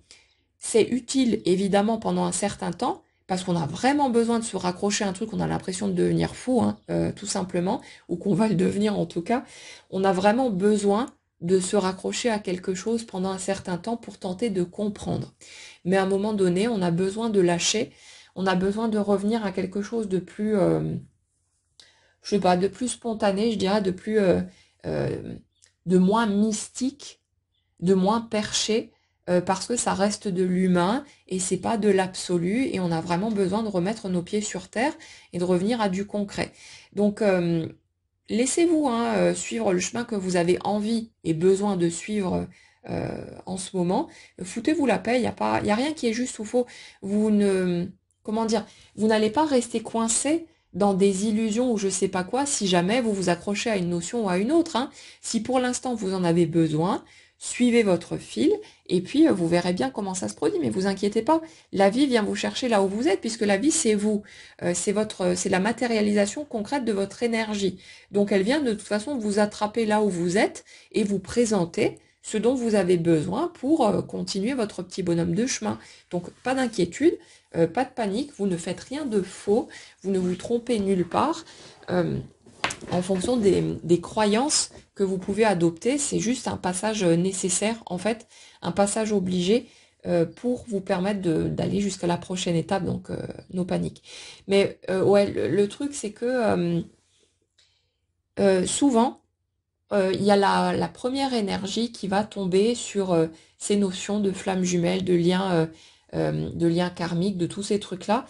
c'est utile, évidemment, pendant un certain temps, parce qu'on a vraiment besoin de se raccrocher à un truc, on a l'impression de devenir fou, hein, tout simplement, ou qu'on va le devenir en tout cas. On a vraiment besoin de se raccrocher à quelque chose pendant un certain temps pour tenter de comprendre. Mais à un moment donné, on a besoin de lâcher, on a besoin de revenir à quelque chose de plus, je sais pas, de plus spontané, je dirais, euh, de moins mystique, de moins perché, parce que ça reste de l'humain et c'est pas de l'absolu et on a vraiment besoin de remettre nos pieds sur terre et de revenir à du concret. Donc laissez-vous hein, suivre le chemin que vous avez envie et besoin de suivre en ce moment. Foutez-vous la paix, il y a rien qui est juste ou faux. Vous ne, comment dire, vous n'allez pas rester coincé dans des illusions ou je sais pas quoi si jamais vous vous accrochez à une notion ou à une autre. Hein. Si pour l'instant vous en avez besoin, suivez votre fil et puis vous verrez bien comment ça se produit. Mais vous inquiétez pas, la vie vient vous chercher là où vous êtes puisque la vie c'est vous, c'est la matérialisation concrète de votre énergie. Donc elle vient de toute façon vous attraper là où vous êtes et vous présenter ce dont vous avez besoin pour continuer votre petit bonhomme de chemin. Donc pas d'inquiétude, pas de panique, vous ne faites rien de faux, vous ne vous trompez nulle part. En fonction des croyances que vous pouvez adopter, c'est juste un passage nécessaire, en fait, un passage obligé pour vous permettre d'aller jusqu'à la prochaine étape, donc nos paniques. Mais ouais, le truc, c'est que souvent, il y a la première énergie qui va tomber sur ces notions de flammes jumelles, de liens karmiques, de tous ces trucs-là,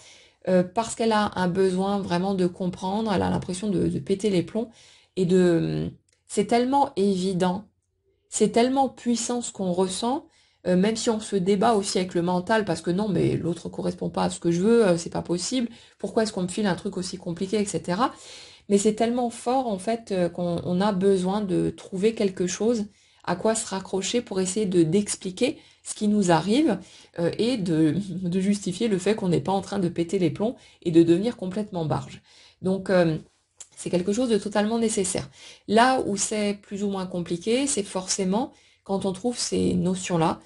parce qu'elle a un besoin vraiment de comprendre, elle a l'impression de péter les plombs, et c'est tellement évident, c'est tellement puissant ce qu'on ressent, même si on se débat aussi avec le mental, parce que non, mais l'autre correspond pas à ce que je veux, c'est pas possible, pourquoi est-ce qu'on me file un truc aussi compliqué, etc. Mais c'est tellement fort en fait qu'on a besoin de trouver quelque chose à quoi se raccrocher pour essayer d'expliquer ce qui nous arrive et de justifier le fait qu'on n'est pas en train de péter les plombs et de devenir complètement barge. Donc c'est quelque chose de totalement nécessaire. Là où c'est plus ou moins compliqué, c'est forcément quand on trouve ces notions-là,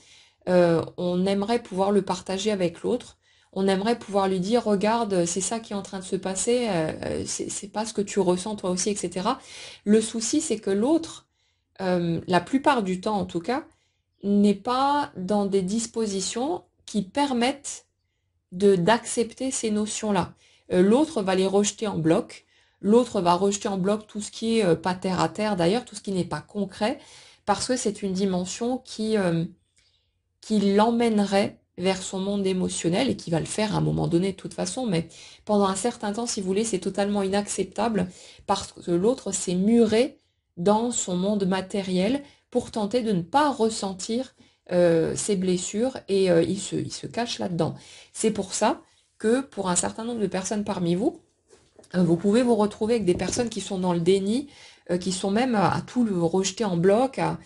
on aimerait pouvoir le partager avec l'autre. On aimerait pouvoir lui dire, regarde, c'est ça qui est en train de se passer, c'est pas ce que tu ressens toi aussi, etc. Le souci, c'est que l'autre, la plupart du temps en tout cas, n'est pas dans des dispositions qui permettent d'accepter ces notions-là. L'autre va les rejeter en bloc. L'autre va rejeter en bloc tout ce qui est pas terre à terre, d'ailleurs, tout ce qui n'est pas concret, parce que c'est une dimension qui l'emmènerait vers son monde émotionnel et qui va le faire à un moment donné de toute façon, mais pendant un certain temps, si vous voulez, c'est totalement inacceptable parce que l'autre s'est muré dans son monde matériel pour tenter de ne pas ressentir ses blessures et il se cache là-dedans. C'est pour ça que pour un certain nombre de personnes parmi vous, vous pouvez vous retrouver avec des personnes qui sont dans le déni, qui sont même à tout le rejeter en bloc, à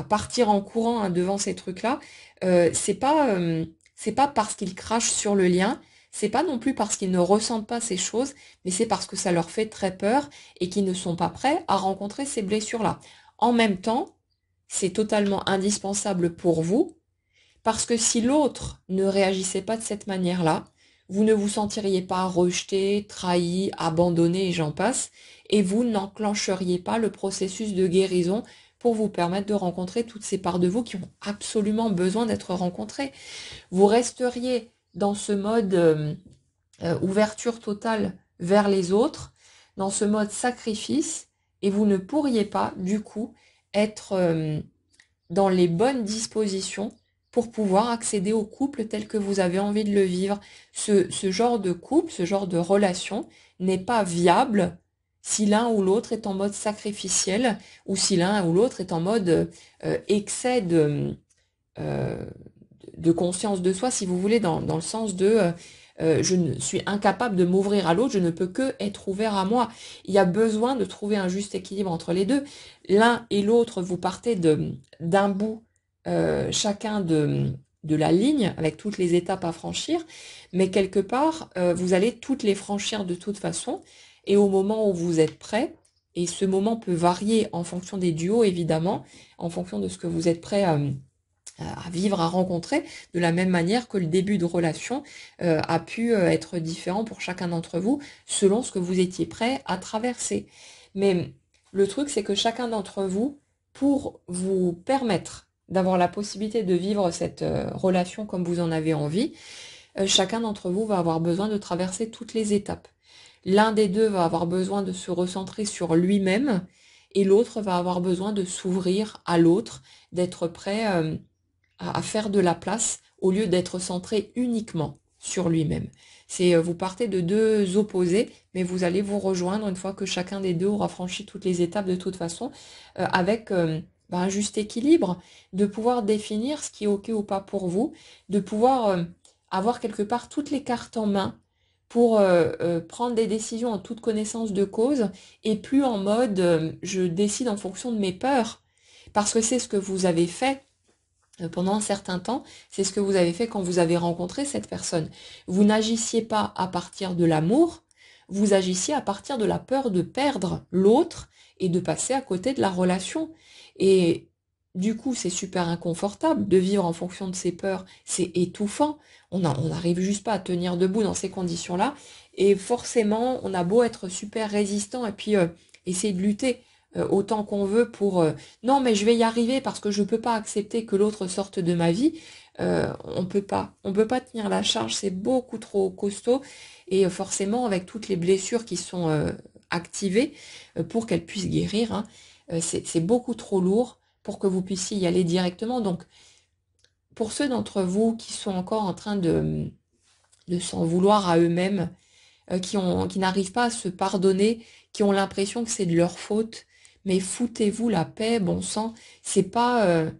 partir en courant hein, devant ces trucs-là. C'est pas parce qu'ils crachent sur le lien, c'est pas non plus parce qu'ils ne ressentent pas ces choses, mais c'est parce que ça leur fait très peur et qu'ils ne sont pas prêts à rencontrer ces blessures-là. En même temps, c'est totalement indispensable pour vous, parce que si l'autre ne réagissait pas de cette manière-là, vous ne vous sentiriez pas rejeté, trahi, abandonné et j'en passe, et vous n'enclencheriez pas le processus de guérison pour vous permettre de rencontrer toutes ces parts de vous qui ont absolument besoin d'être rencontrées. Vous resteriez dans ce mode ouverture totale vers les autres, dans ce mode sacrifice, et vous ne pourriez pas, du coup, être dans les bonnes dispositions pour pouvoir accéder au couple tel que vous avez envie de le vivre. Ce genre de couple, ce genre de relation n'est pas viable si l'un ou l'autre est en mode sacrificiel ou si l'un ou l'autre est en mode excès euh, de conscience de soi, si vous voulez, dans le sens de je ne suis incapable de m'ouvrir à l'autre, je ne peux que être ouvert à moi. Il y a besoin de trouver un juste équilibre entre les deux. L'un et l'autre, vous partez d'un bout, chacun de la ligne, avec toutes les étapes à franchir, mais quelque part, vous allez toutes les franchir de toute façon, et au moment où vous êtes prêt, et ce moment peut varier en fonction des duos, évidemment, en fonction de ce que vous êtes prêt à vivre, à rencontrer, de la même manière que le début de relation a pu être différent pour chacun d'entre vous, selon ce que vous étiez prêt à traverser. Mais le truc, c'est que chacun d'entre vous, pour vous permettre d'avoir la possibilité de vivre cette relation comme vous en avez envie, chacun d'entre vous va avoir besoin de traverser toutes les étapes. L'un des deux va avoir besoin de se recentrer sur lui-même et l'autre va avoir besoin de s'ouvrir à l'autre, d'être prêt à faire de la place au lieu d'être centré uniquement sur lui-même. C'est vous partez de deux opposés, mais vous allez vous rejoindre une fois que chacun des deux aura franchi toutes les étapes de toute façon, avec un juste équilibre, de pouvoir définir ce qui est OK ou pas pour vous, de pouvoir avoir quelque part toutes les cartes en main pour prendre des décisions en toute connaissance de cause et plus en mode je décide en fonction de mes peurs. Parce que c'est ce que vous avez fait pendant un certain temps, c'est ce que vous avez fait quand vous avez rencontré cette personne. Vous n'agissiez pas à partir de l'amour, vous agissiez à partir de la peur de perdre l'autre et de passer à côté de la relation. Et du coup, c'est super inconfortable de vivre en fonction de ses peurs, c'est étouffant. On n'arrive juste pas à tenir debout dans ces conditions-là. Et forcément, on a beau être super résistant et puis essayer de lutter autant qu'on veut pour non mais je vais y arriver parce que je peux pas accepter que l'autre sorte de ma vie. On peut pas tenir la charge, c'est beaucoup trop costaud et forcément avec toutes les blessures qui sont activées pour qu'elles puissent guérir, hein, c'est beaucoup trop lourd pour que vous puissiez y aller directement. Donc pour ceux d'entre vous qui sont encore en train de s'en vouloir à eux-mêmes, qui n'arrivent pas à se pardonner, qui ont l'impression que c'est de leur faute, mais foutez-vous la paix, bon sang, c'est pas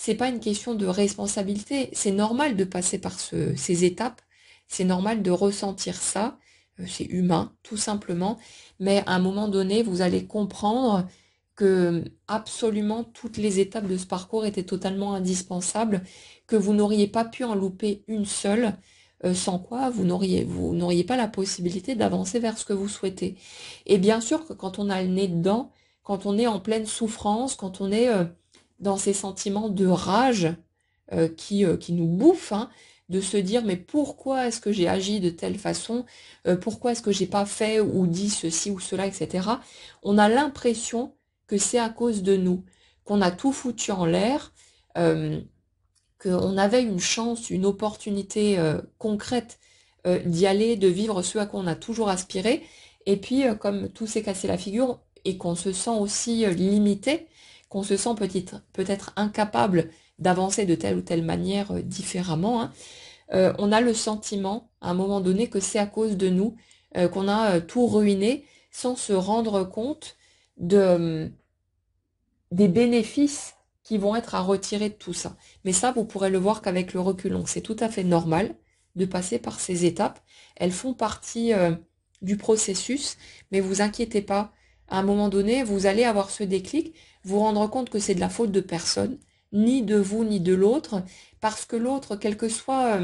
une question de responsabilité, c'est normal de passer par ces étapes, c'est normal de ressentir ça, c'est humain, tout simplement, mais à un moment donné, vous allez comprendre que absolument toutes les étapes de ce parcours étaient totalement indispensables, que vous n'auriez pas pu en louper une seule, sans quoi vous n'auriez pas la possibilité d'avancer vers ce que vous souhaitez. Et bien sûr que quand on a le nez dedans, quand on est en pleine souffrance, quand on est dans ces sentiments de rage qui nous bouffent, hein, de se dire mais pourquoi est-ce que j'ai agi de telle façon, pourquoi est-ce que j'ai pas fait ou dit ceci ou cela, etc. On a l'impression que c'est à cause de nous, qu'on a tout foutu en l'air, qu'on avait une chance, une opportunité concrète d'y aller, de vivre ce à quoi on a toujours aspiré, et puis comme tout s'est cassé la figure et qu'on se sent aussi limité, qu'on se sent peut-être incapable d'avancer de telle ou telle manière différemment, hein, on a le sentiment à un moment donné que c'est à cause de nous qu'on a tout ruiné sans se rendre compte des bénéfices qui vont être à retirer de tout ça. Mais ça, vous pourrez le voir qu'avec le recul. Donc c'est tout à fait normal de passer par ces étapes. Elles font partie du processus, mais vous inquiétez pas. À un moment donné, vous allez avoir ce déclic, vous rendre compte que c'est de la faute de personne, ni de vous, ni de l'autre, parce que l'autre, quelles que soient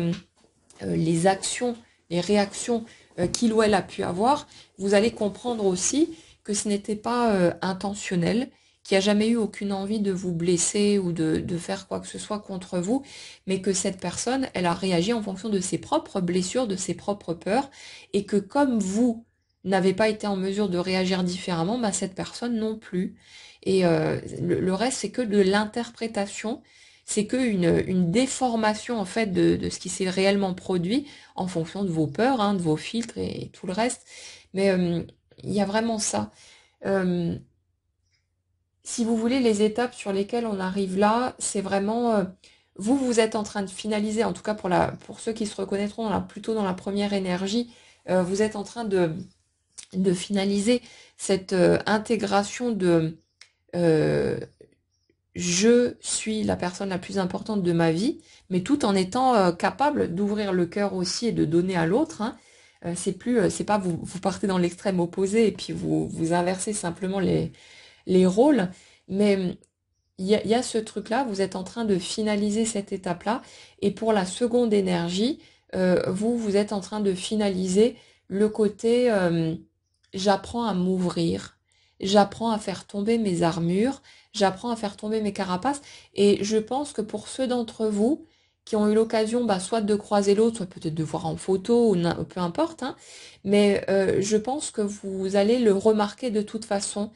les actions, les réactions qu'il ou elle a pu avoir, vous allez comprendre aussi que ce n'était pas intentionnel, qu'il n'y a jamais eu aucune envie de vous blesser ou de faire quoi que ce soit contre vous, mais que cette personne, elle a réagi en fonction de ses propres blessures, de ses propres peurs, et que comme vous n'avez pas été en mesure de réagir différemment, bah, cette personne non plus. Et le reste, c'est que de l'interprétation, c'est que une déformation en fait de ce qui s'est réellement produit en fonction de vos peurs, hein, de vos filtres et tout le reste. Mais il y a vraiment ça. Euh, Si vous voulez, les étapes sur lesquelles on arrive là, c'est vraiment vous êtes en train de finaliser, en tout cas pour ceux qui se reconnaîtront plutôt dans la première énergie, vous êtes en train de finaliser cette intégration de euh, je suis la personne la plus importante de ma vie, mais tout en étant capable d'ouvrir le cœur aussi et de donner à l'autre, hein. C'est pas vous partez dans l'extrême opposé et puis vous inversez simplement les rôles, mais il y a ce truc-là, vous êtes en train de finaliser cette étape-là, et pour la seconde énergie, vous êtes en train de finaliser le côté j'apprends à m'ouvrir, j'apprends à faire tomber mes armures, j'apprends à faire tomber mes carapaces, et je pense que pour ceux d'entre vous qui ont eu l'occasion soit de croiser l'autre, soit peut-être de voir en photo, ou peu importe, hein, mais je pense que vous allez le remarquer de toute façon.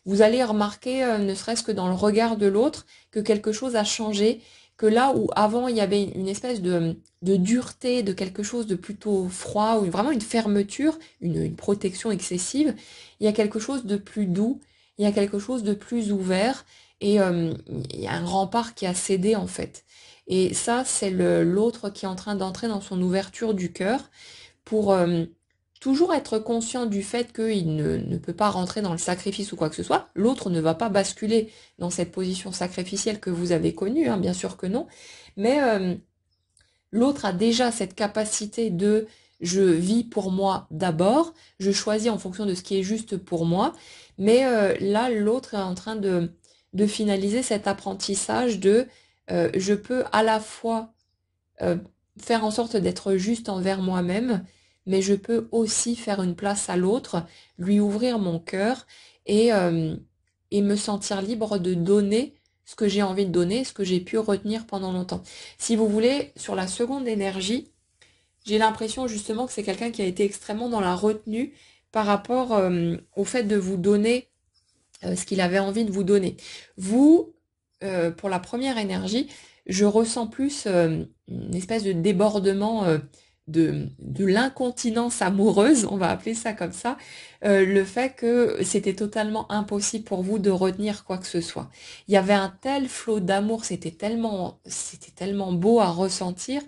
Vous allez remarquer, ne serait-ce que dans le regard de l'autre, que quelque chose a changé, que là où avant il y avait une espèce de dureté, de quelque chose de plutôt froid, ou vraiment une fermeture, une protection excessive, il y a quelque chose de plus doux, il y a quelque chose de plus ouvert, et il y a un rempart qui a cédé en fait. Et ça, c'est l'autre qui est en train d'entrer dans son ouverture du cœur pour toujours être conscient du fait qu'il ne peut pas rentrer dans le sacrifice ou quoi que ce soit. L'autre ne va pas basculer dans cette position sacrificielle que vous avez connue, hein, bien sûr que non. Mais l'autre a déjà cette capacité de je vis pour moi d'abord, je choisis en fonction de ce qui est juste pour moi. Mais là, l'autre est en train de finaliser cet apprentissage de je peux à la fois euh, faire en sorte d'être juste envers moi-même, mais je peux aussi faire une place à l'autre, lui ouvrir mon cœur et me sentir libre de donner ce que j'ai envie de donner, ce que j'ai pu retenir pendant longtemps. Si vous voulez, sur la seconde énergie, j'ai l'impression justement que c'est quelqu'un qui a été extrêmement dans la retenue par rapport au fait de vous donner ce qu'il avait envie de vous donner. Vous, pour la première énergie, je ressens plus une espèce de débordement de l'incontinence amoureuse, on va appeler ça comme ça, le fait que c'était totalement impossible pour vous de retenir quoi que ce soit. Il y avait un tel flot d'amour, c'était tellement beau à ressentir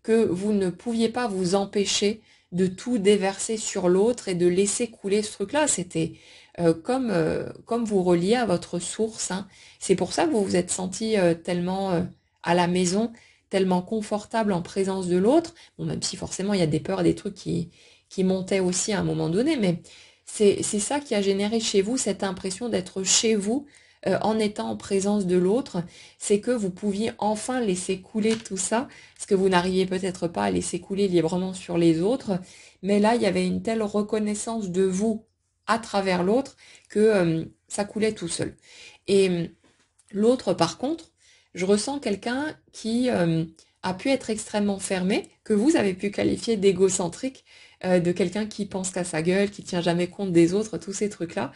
que vous ne pouviez pas vous empêcher de tout déverser sur l'autre et de laisser couler ce truc-là. C'était comme vous reliez à votre source, hein. C'est pour ça que vous vous êtes senti tellement à la maison, tellement confortable en présence de l'autre. Bon, même si forcément il y a des peurs, des trucs qui montaient aussi à un moment donné, mais c'est ça qui a généré chez vous cette impression d'être chez vous en étant en présence de l'autre. C'est que vous pouviez enfin laisser couler tout ça, ce que vous n'arriviez peut-être pas à laisser couler librement sur les autres. Mais là, il y avait une telle reconnaissance de vous à travers l'autre que ça coulait tout seul. Et l'autre, par contre, je ressens quelqu'un qui a pu être extrêmement fermé, que vous avez pu qualifier d'égocentrique, de quelqu'un qui pense qu'à sa gueule, qui tient jamais compte des autres, tous ces trucs-là.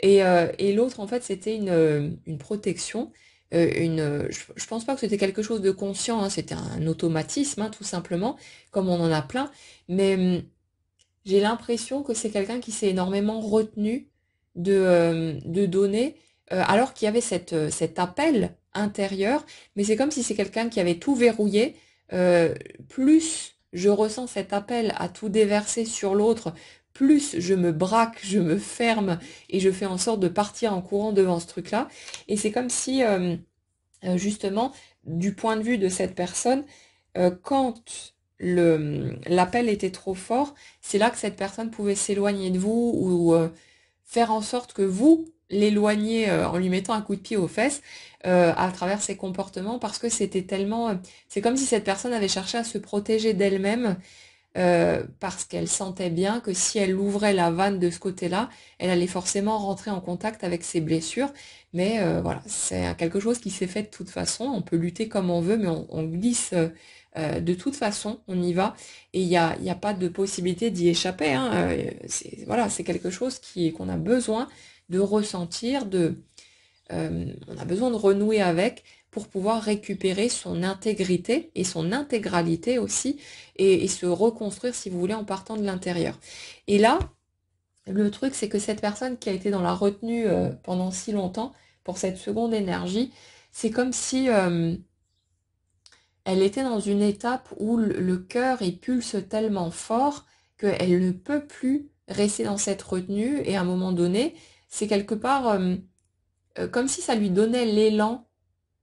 Et l'autre, en fait, c'était une protection. Je pense pas que c'était quelque chose de conscient, hein, c'était un automatisme, hein, tout simplement, comme on en a plein. Mais j'ai l'impression que c'est quelqu'un qui s'est énormément retenu de donner, alors qu'il y avait cet appel intérieur, mais c'est comme si c'est quelqu'un qui avait tout verrouillé. Euh, Plus je ressens cet appel à tout déverser sur l'autre, plus je me braque, je me ferme et je fais en sorte de partir en courant devant ce truc-là. Et c'est comme si, justement, du point de vue de cette personne, quand l'appel était trop fort, c'est là que cette personne pouvait s'éloigner de vous ou faire en sorte que vous l'éloigniez en lui mettant un coup de pied aux fesses à travers ses comportements parce que c'était tellement... c'est comme si cette personne avait cherché à se protéger d'elle-même parce qu'elle sentait bien que si elle ouvrait la vanne de ce côté-là, elle allait forcément rentrer en contact avec ses blessures. Mais voilà, c'est quelque chose qui s'est fait de toute façon. On peut lutter comme on veut, mais on glisse de toute façon, on y va. Et il y a pas de possibilité d'y échapper, hein. Voilà, c'est quelque chose qu'on a besoin de ressentir, on a besoin de renouer avec pour pouvoir récupérer son intégrité et son intégralité aussi et se reconstruire, si vous voulez, en partant de l'intérieur. Et là, le truc, c'est que cette personne qui a été dans la retenue pendant si longtemps, pour cette seconde énergie, c'est comme si elle était dans une étape où le cœur il pulse tellement fort qu'elle ne peut plus rester dans cette retenue et à un moment donné, c'est quelque part comme si ça lui donnait l'élan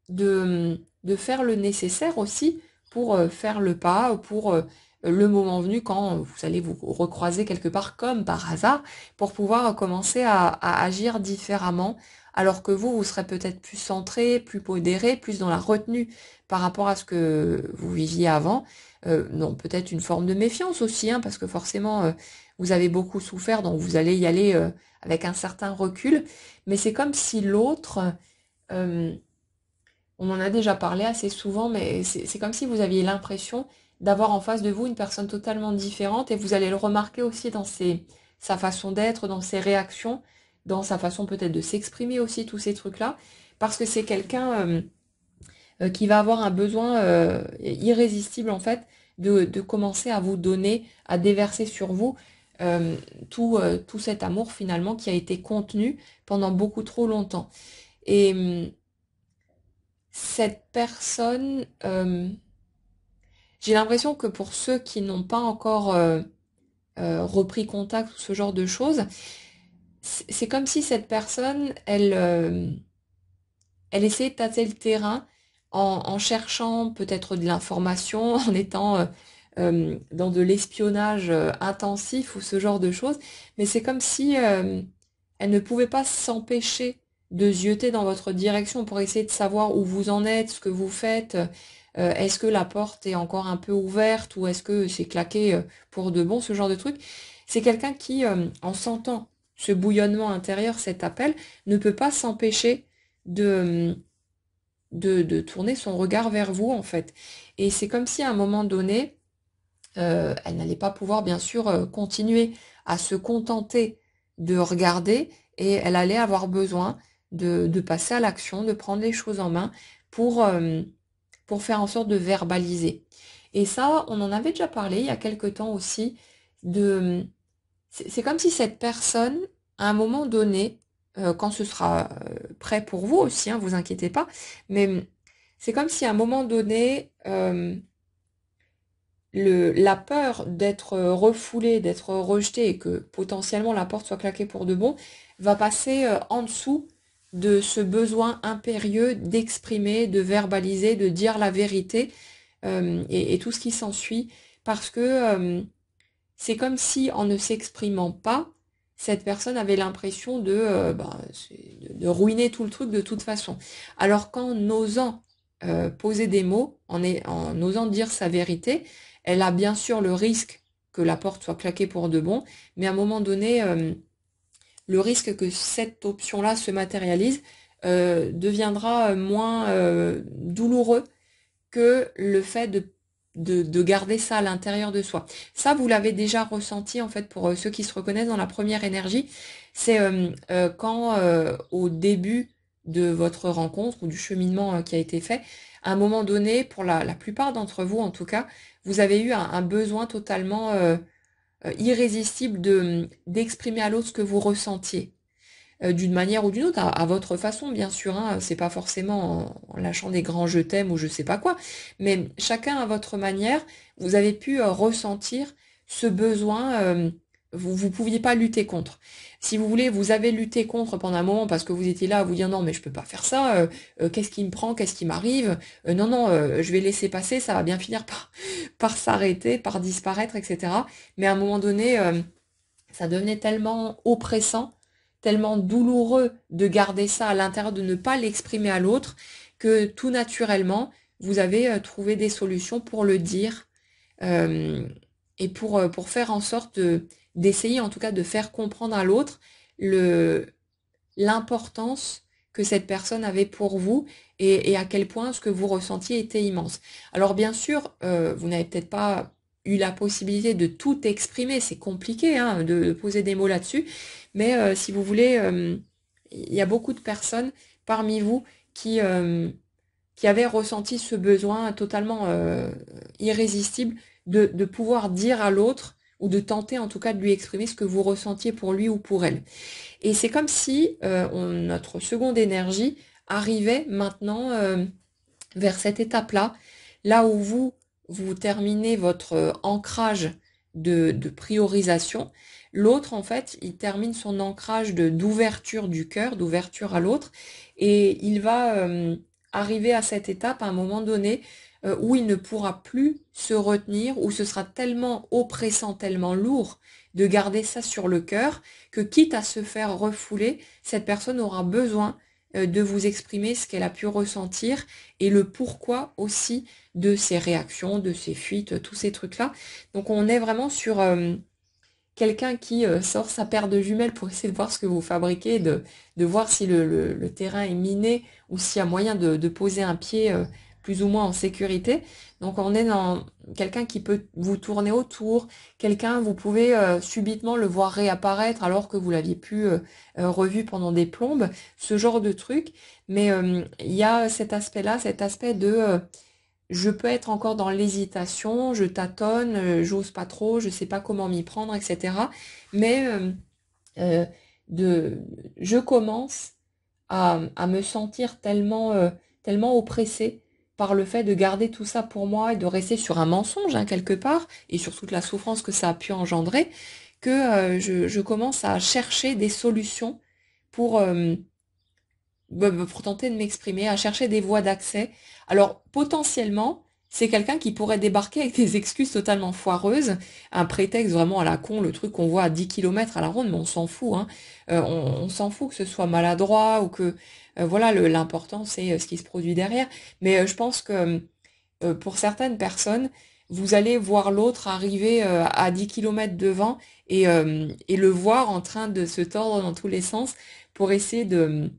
de faire le nécessaire aussi pour faire le pas, pour le moment venu quand vous allez vous recroiser quelque part comme par hasard, pour pouvoir commencer à agir différemment, alors que vous serez peut-être plus centré, plus pondéré, plus dans la retenue par rapport à ce que vous viviez avant. Non, peut-être une forme de méfiance aussi, hein, parce que forcément, vous avez beaucoup souffert, donc vous allez y aller avec un certain recul, mais c'est comme si l'autre, euh, on en a déjà parlé assez souvent, mais c'est comme si vous aviez l'impression d'avoir en face de vous une personne totalement différente et vous allez le remarquer aussi dans sa façon d'être, dans ses réactions, dans sa façon peut-être de s'exprimer aussi, tous ces trucs-là, parce que c'est quelqu'un qui va avoir un besoin irrésistible en fait de commencer à vous donner, à déverser sur vous tout cet amour finalement qui a été contenu pendant beaucoup trop longtemps. Et cette personne, j'ai l'impression que pour ceux qui n'ont pas encore repris contact ou ce genre de choses, c'est comme si cette personne, elle essayait de tâter le terrain en cherchant peut-être de l'information, en étant dans de l'espionnage intensif ou ce genre de choses, mais c'est comme si elle ne pouvait pas s'empêcher de zioter dans votre direction pour essayer de savoir où vous en êtes, ce que vous faites. Est-ce que la porte est encore un peu ouverte ou est-ce que c'est claqué pour de bon, ce genre de truc. C'est quelqu'un qui, en sentant ce bouillonnement intérieur, cet appel, ne peut pas s'empêcher de, de tourner son regard vers vous, en fait. Et c'est comme si à un moment donné, elle n'allait pas pouvoir, bien sûr, continuer à se contenter de regarder et elle allait avoir besoin de passer à l'action, de prendre les choses en main pour faire en sorte de verbaliser. Et ça, on en avait déjà parlé il y a quelque temps aussi, de, c'est comme si cette personne, à un moment donné, quand ce sera prêt pour vous aussi, hein, vous inquiétez pas, mais c'est comme si à un moment donné, la peur d'être refoulé, d'être rejeté et que potentiellement la porte soit claquée pour de bon, va passer en dessous de ce besoin impérieux d'exprimer, de verbaliser, de dire la vérité et tout ce qui s'ensuit, parce que c'est comme si en ne s'exprimant pas, cette personne avait l'impression de ruiner tout le truc de toute façon. Alors qu'en osant poser des mots, en osant dire sa vérité, elle a bien sûr le risque que la porte soit claquée pour de bon, mais à un moment donné, le risque que cette option-là se matérialise deviendra moins douloureux que le fait de garder ça à l'intérieur de soi. Ça, vous l'avez déjà ressenti en fait pour ceux qui se reconnaissent dans la première énergie. C'est quand au début de votre rencontre ou du cheminement qui a été fait, à un moment donné, pour la plupart d'entre vous en tout cas, vous avez eu un besoin totalement irrésistible d'exprimer à l'autre ce que vous ressentiez d'une manière ou d'une autre, à votre façon, bien sûr, hein, c'est pas forcément en lâchant des grands je t'aime ou je sais pas quoi, mais chacun à votre manière, vous avez pu ressentir ce besoin, vous pouviez pas lutter contre. Si vous voulez, vous avez lutté contre pendant un moment parce que vous étiez là à vous dire non mais je peux pas faire ça, qu'est-ce qui me prend, qu'est-ce qui m'arrive, non non, je vais laisser passer, ça va bien finir par s'arrêter, par disparaître, etc. Mais à un moment donné, ça devenait tellement oppressant, tellement douloureux de garder ça à l'intérieur, de ne pas l'exprimer à l'autre, que tout naturellement, vous avez trouvé des solutions pour le dire euh, et pour faire en sorte d'essayer en tout cas de faire comprendre à l'autre le, l'importance que cette personne avait pour vous et à quel point ce que vous ressentiez était immense. Alors bien sûr, vous n'avez peut-être pas eu la possibilité de tout exprimer, c'est compliqué hein, de poser des mots là-dessus, mais si vous voulez, il y a beaucoup de personnes parmi vous qui avaient ressenti ce besoin totalement irrésistible de pouvoir dire à l'autre, ou de tenter en tout cas de lui exprimer ce que vous ressentiez pour lui ou pour elle. Et c'est comme si notre seconde énergie arrivait maintenant vers cette étape-là, là où vous terminez votre ancrage de priorisation. L'autre, en fait, il termine son ancrage d'ouverture du cœur, d'ouverture à l'autre, et il va arriver à cette étape, à un moment donné, où il ne pourra plus se retenir, où ce sera tellement oppressant, tellement lourd de garder ça sur le cœur, que quitte à se faire refouler, cette personne aura besoin de vous exprimer ce qu'elle a pu ressentir et le pourquoi aussi de ses réactions, de ses fuites, tous ces trucs-là. Donc on est vraiment sur quelqu'un qui sort sa paire de jumelles pour essayer de voir ce que vous fabriquez, de voir si le terrain est miné ou s'il y a moyen de poser un pied plus ou moins en sécurité. Donc on est dans quelqu'un qui peut vous tourner autour, quelqu'un, vous pouvez subitement le voir réapparaître alors que vous l'aviez pu revu pendant des plombes, ce genre de truc. Mais il y a cet aspect-là, cet aspect de je peux être encore dans l'hésitation, je tâtonne, j'ose pas trop, je sais pas comment m'y prendre, etc. Mais euh, de, je commence à me sentir tellement oppressée par le fait de garder tout ça pour moi et de rester sur un mensonge, hein, quelque part, et sur toute la souffrance que ça a pu engendrer, que je commence à chercher des solutions pour, pour tenter de m'exprimer, à chercher des voies d'accès. Alors potentiellement, c'est quelqu'un qui pourrait débarquer avec des excuses totalement foireuses, un prétexte vraiment à la con, le truc qu'on voit à 10 kilomètres à la ronde, mais on s'en fout, hein. On s'en fout que ce soit maladroit ou que voilà, l'important c'est ce qui se produit derrière. Mais je pense que pour certaines personnes, vous allez voir l'autre arriver à 10 kilomètres devant et le voir en train de se tordre dans tous les sens pour essayer de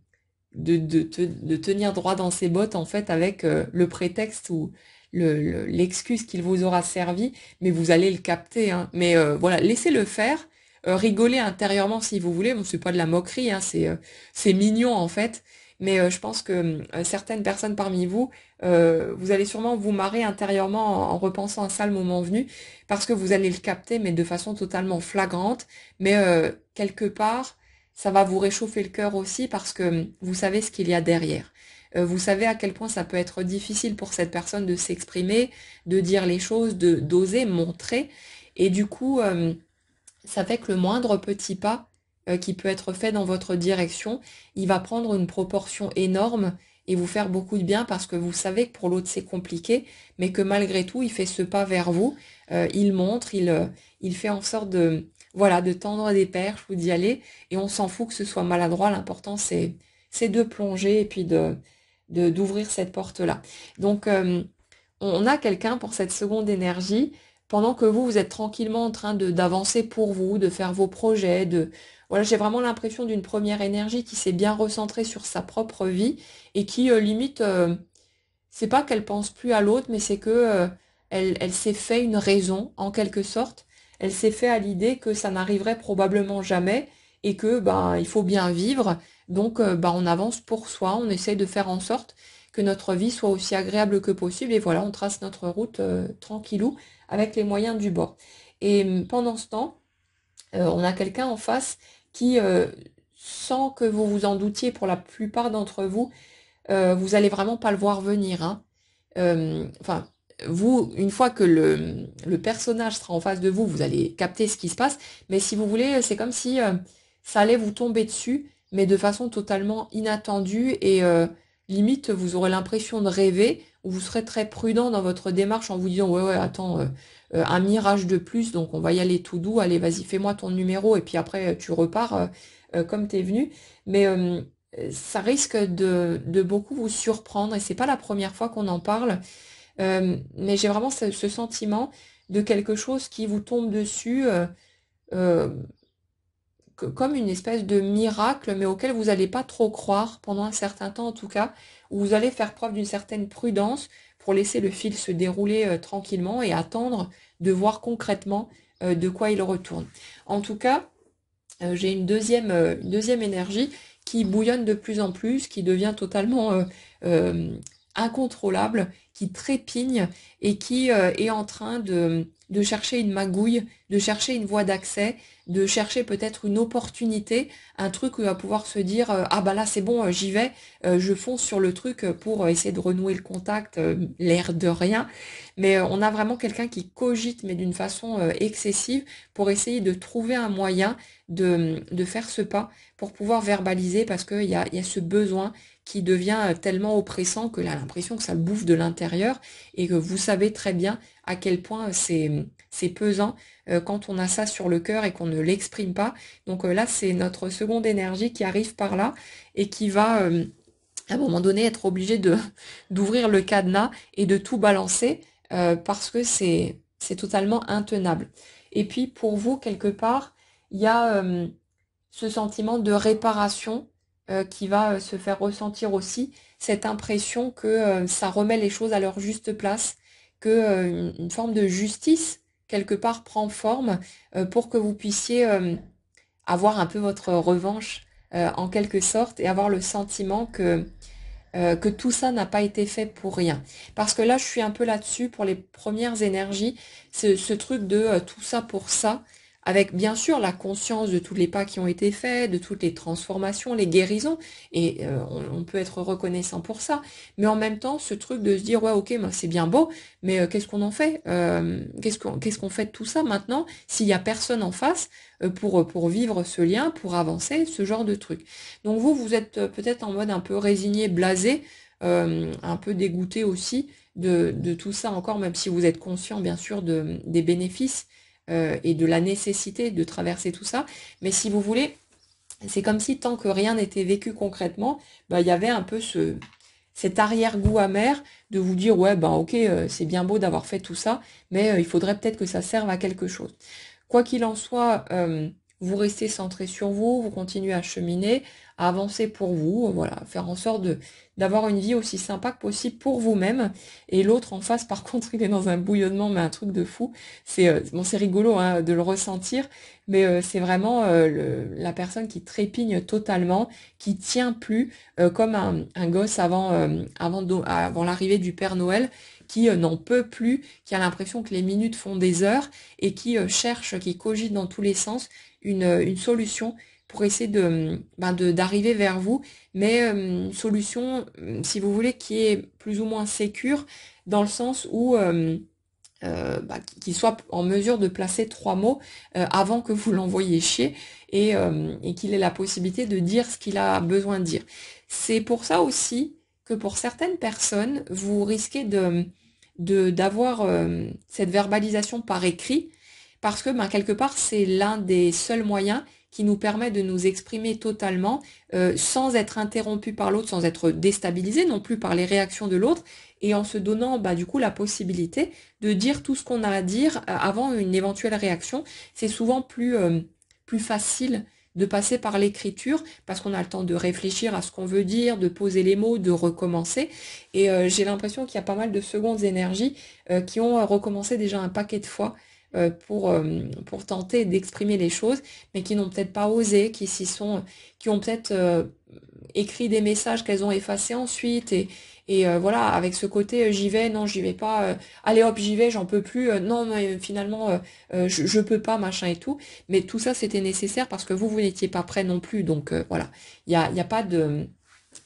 tenir droit dans ses bottes en fait avec le prétexte ou l'excuse qu'il vous aura servi, mais vous allez le capter, hein. Mais voilà, laissez-le faire, rigolez intérieurement si vous voulez. Bon, c'est pas de la moquerie, hein, c'est mignon en fait. Mais je pense que certaines personnes parmi vous, vous allez sûrement vous marrer intérieurement en repensant à ça le moment venu, parce que vous allez le capter, mais de façon totalement flagrante. Mais quelque part, ça va vous réchauffer le cœur aussi parce que vous savez ce qu'il y a derrière. Vous savez à quel point ça peut être difficile pour cette personne de s'exprimer, de dire les choses, de d'oser montrer. Et du coup, ça fait que le moindre petit pas qui peut être fait dans votre direction, il va prendre une proportion énorme et vous faire beaucoup de bien parce que vous savez que pour l'autre c'est compliqué, mais que malgré tout, il fait ce pas vers vous, il montre, il fait en sorte de, voilà, de tendre des perches ou d'y aller, et on s'en fout que ce soit maladroit, l'important c'est de plonger et puis d'ouvrir cette porte-là. Donc, on a quelqu'un pour cette seconde énergie, pendant que vous êtes tranquillement en train d'avancer pour vous, de faire vos projets, voilà, j'ai vraiment l'impression d'une première énergie qui s'est bien recentrée sur sa propre vie et qui limite, c'est pas qu'elle pense plus à l'autre, mais c'est que elle s'est fait une raison en quelque sorte. Elle s'est fait à l'idée que ça n'arriverait probablement jamais et que ben il faut bien vivre. Donc ben, on avance pour soi, on essaye de faire en sorte que notre vie soit aussi agréable que possible et voilà, on trace notre route tranquillou avec les moyens du bord. Et pendant ce temps, on a quelqu'un en face qui, sans que vous vous en doutiez pour la plupart d'entre vous, vous allez vraiment pas le voir venir, hein. Enfin, vous, une fois que le personnage sera en face de vous, vous allez capter ce qui se passe. Mais si vous voulez, c'est comme si ça allait vous tomber dessus, mais de façon totalement inattendue et limite, vous aurez l'impression de rêver ou vous serez très prudent dans votre démarche en vous disant ouais ouais attends un mirage de plus donc on va y aller tout doux, allez vas-y fais-moi ton numéro et puis après tu repars comme t'es venu. Mais ça risque de beaucoup vous surprendre et c'est pas la première fois qu'on en parle. Mais j'ai vraiment ce sentiment de quelque chose qui vous tombe dessus euh, comme une espèce de miracle, mais auquel vous n'allez pas trop croire pendant un certain temps en tout cas, où vous allez faire preuve d'une certaine prudence pour laisser le fil se dérouler tranquillement et attendre de voir concrètement de quoi il retourne. En tout cas, j'ai une deuxième énergie qui bouillonne de plus en plus, qui devient totalement incontrôlable, qui trépigne et qui est en train de chercher une magouille, de chercher une voie d'accès, de chercher peut-être une opportunité, un truc où il va pouvoir se dire ah bah là c'est bon, j'y vais, je fonce sur le truc pour essayer de renouer le contact, l'air de rien. Mais on a vraiment quelqu'un qui cogite mais d'une façon excessive pour essayer de trouver un moyen de faire ce pas pour pouvoir verbaliser parce qu'il y a ce besoin qui devient tellement oppressant que a l'impression que ça le bouffe de l'intérieur et que vous savez très bien à quel point c'est pesant quand on a ça sur le cœur et qu'on ne l'exprime pas. Donc là, c'est notre seconde énergie qui arrive par là et qui va à un moment donné être obligé de d'ouvrir le cadenas et de tout balancer parce que c'est totalement intenable. Et puis pour vous, quelque part, il y a ce sentiment de réparation qui va se faire ressentir aussi, cette impression que ça remet les choses à leur juste place, que une forme de justice, quelque part, prend forme pour que vous puissiez avoir un peu votre revanche en quelque sorte et avoir le sentiment que tout ça n'a pas été fait pour rien. Parce que là, je suis un peu là-dessus pour les premières énergies, ce truc de tout ça pour ça, avec bien sûr la conscience de tous les pas qui ont été faits, de toutes les transformations, les guérisons, et on peut être reconnaissant pour ça, mais en même temps, ce truc de se dire, ouais, ok, ben, c'est bien beau, mais qu'est-ce qu'on en fait qu'est-ce qu'on fait de tout ça maintenant s'il y a personne en face pour vivre ce lien, pour avancer, ce genre de truc. Donc vous êtes peut-être en mode un peu résigné, blasé, un peu dégoûté aussi de tout ça encore, même si vous êtes conscient bien sûr des bénéfices et de la nécessité de traverser tout ça. Mais si vous voulez, c'est comme si tant que rien n'était vécu concrètement, bah, il y avait un peu cet arrière-goût amer de vous dire ouais bah ok c'est bien beau d'avoir fait tout ça, mais il faudrait peut-être que ça serve à quelque chose. Quoi qu'il en soit, vous restez centré sur vous, vous continuez à cheminer, à avancer pour vous, voilà, faire en sorte d'avoir une vie aussi sympa que possible pour vous-même. Et l'autre en face, par contre, il est dans un bouillonnement, mais un truc de fou. C'est rigolo hein, de le ressentir, mais c'est vraiment la personne qui trépigne totalement, qui tient plus, comme un gosse avant l'arrivée du Père Noël, qui n'en peut plus, qui a l'impression que les minutes font des heures et qui cherche, qui cogite dans tous les sens une solution pour essayer d'arriver vers vous, mais une solution, si vous voulez, qui est plus ou moins sécure, dans le sens où qu'il soit en mesure de placer 3 mots avant que vous l'envoyiez chier et qu'il ait la possibilité de dire ce qu'il a besoin de dire. C'est pour ça aussi que pour certaines personnes, vous risquez d'avoir cette verbalisation par écrit parce que quelque part c'est l'un des seuls moyens qui nous permet de nous exprimer totalement sans être interrompu par l'autre, sans être déstabilisé non plus par les réactions de l'autre et en se donnant du coup la possibilité de dire tout ce qu'on a à dire avant une éventuelle réaction. C'est souvent plus facile de passer par l'écriture parce qu'on a le temps de réfléchir à ce qu'on veut dire, de poser les mots, de recommencer. Et j'ai l'impression qu'il y a pas mal de secondes énergies qui ont recommencé déjà un paquet de fois pour tenter d'exprimer les choses, mais qui n'ont peut-être pas osé, qui ont peut-être écrit des messages qu'elles ont effacés ensuite et voilà, avec ce côté j'y vais, non j'y vais pas, allez hop j'y vais, j'en peux plus, non mais finalement je peux pas, machin et tout. Mais tout ça c'était nécessaire parce que vous n'étiez pas prêt non plus. Donc voilà, il y a pas de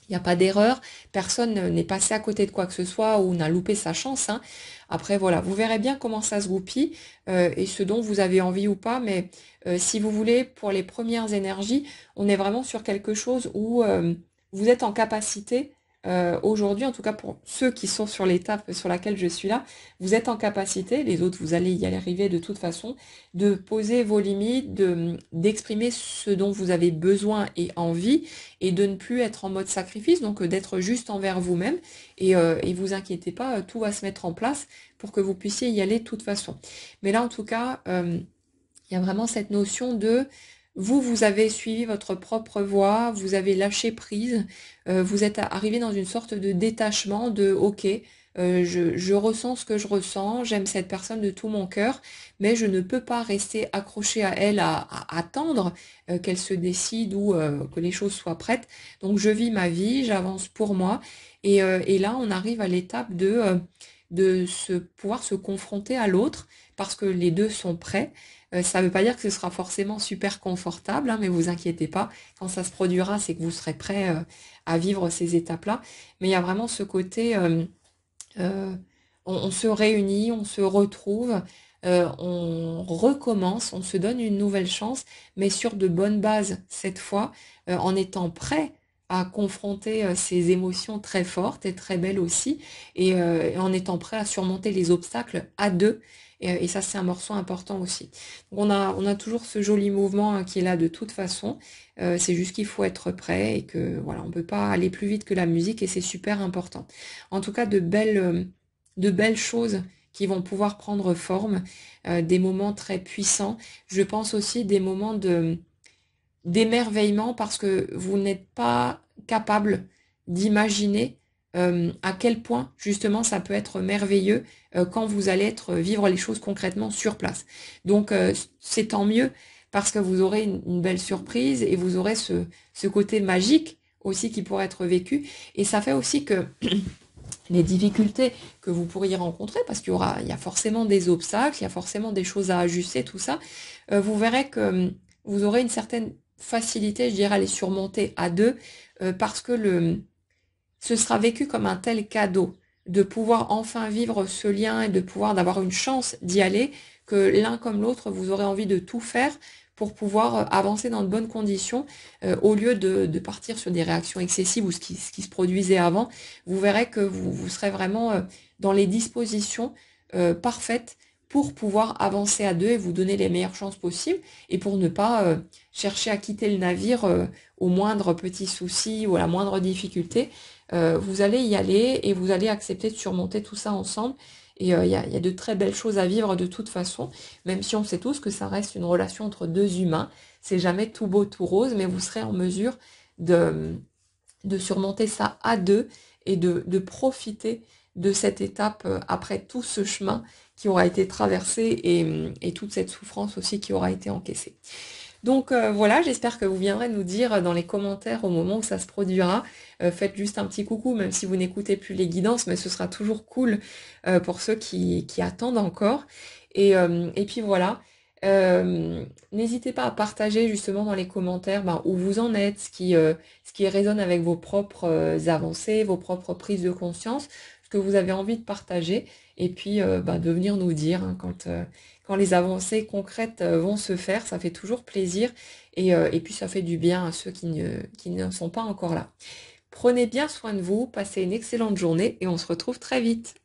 il n'y a pas d'erreur, personne n'est passé à côté de quoi que ce soit ou n'a loupé sa chance, hein. Après voilà, vous verrez bien comment ça se goupille et ce dont vous avez envie ou pas, mais si vous voulez, pour les premières énergies, on est vraiment sur quelque chose où vous êtes en capacité, aujourd'hui, en tout cas pour ceux qui sont sur l'étape sur laquelle je suis là, vous êtes en capacité, les autres vous allez y arriver de toute façon, de poser vos limites, d'exprimer ce dont vous avez besoin et envie, et de ne plus être en mode sacrifice, donc d'être juste envers vous-même, et vous inquiétez pas, tout va se mettre en place pour que vous puissiez y aller de toute façon. Mais là, en tout cas, il y a vraiment cette notion de vous avez suivi votre propre voie, vous avez lâché prise, vous êtes arrivé dans une sorte de détachement de ok, je ressens ce que je ressens, j'aime cette personne de tout mon cœur, mais je ne peux pas rester accroché à elle, à attendre qu'elle se décide ou que les choses soient prêtes. Donc je vis ma vie, j'avance pour moi, et là on arrive à l'étape de pouvoir se confronter à l'autre parce que les deux sont prêts. Ça ne veut pas dire que ce sera forcément super confortable, hein, mais vous inquiétez pas, quand ça se produira, c'est que vous serez prêt à vivre ces étapes-là. Mais il y a vraiment ce côté, euh, on se réunit, on se retrouve, on recommence, on se donne une nouvelle chance, mais sur de bonnes bases cette fois, en étant prêt à confronter ces émotions très fortes et très belles aussi, et en étant prêt à surmonter les obstacles à deux. Et ça, c'est un morceau important aussi. Donc on a toujours ce joli mouvement qui est là de toute façon. C'est juste qu'il faut être prêt et que voilà, on peut pas aller plus vite que la musique et c'est super important. En tout cas, de belles choses qui vont pouvoir prendre forme, des moments très puissants. Je pense aussi des moments d'émerveillement parce que vous n'êtes pas capable d'imaginer à quel point justement ça peut être merveilleux quand vous allez vivre les choses concrètement sur place. Donc c'est tant mieux parce que vous aurez une belle surprise et vous aurez ce côté magique aussi qui pourrait être vécu. Et ça fait aussi que les difficultés que vous pourriez rencontrer, parce il y a forcément des obstacles, il y a forcément des choses à ajuster, tout ça, vous verrez que vous aurez une certaine facilité, je dirais, à les surmonter à deux, parce que ce sera vécu comme un tel cadeau de pouvoir enfin vivre ce lien et de pouvoir d'avoir une chance d'y aller, que l'un comme l'autre, vous aurez envie de tout faire pour pouvoir avancer dans de bonnes conditions, au lieu de partir sur des réactions excessives ou ce qui se produisait avant. Vous verrez que vous serez vraiment dans les dispositions parfaites pour pouvoir avancer à deux et vous donner les meilleures chances possibles et pour ne pas chercher à quitter le navire au moindre petit souci ou à la moindre difficulté. Vous allez y aller et vous allez accepter de surmonter tout ça ensemble. Et il y a de très belles choses à vivre de toute façon, même si on sait tous que ça reste une relation entre deux humains. C'est jamais tout beau, tout rose, mais vous serez en mesure de, de surmonter ça à deux et de profiter de cette étape après tout ce chemin qui aura été traversé et toute cette souffrance aussi qui aura été encaissée. Donc voilà, j'espère que vous viendrez nous dire dans les commentaires au moment où ça se produira. Faites juste un petit coucou, même si vous n'écoutez plus les guidances, mais ce sera toujours cool pour ceux qui attendent encore. Et puis voilà. N'hésitez pas à partager justement dans les commentaires où vous en êtes, ce qui résonne avec vos propres avancées, vos propres prises de conscience, ce que vous avez envie de partager, et puis de venir nous dire hein, quand les avancées concrètes vont se faire, ça fait toujours plaisir, et puis ça fait du bien à ceux qui ne sont pas encore là. Prenez bien soin de vous, passez une excellente journée, et on se retrouve très vite.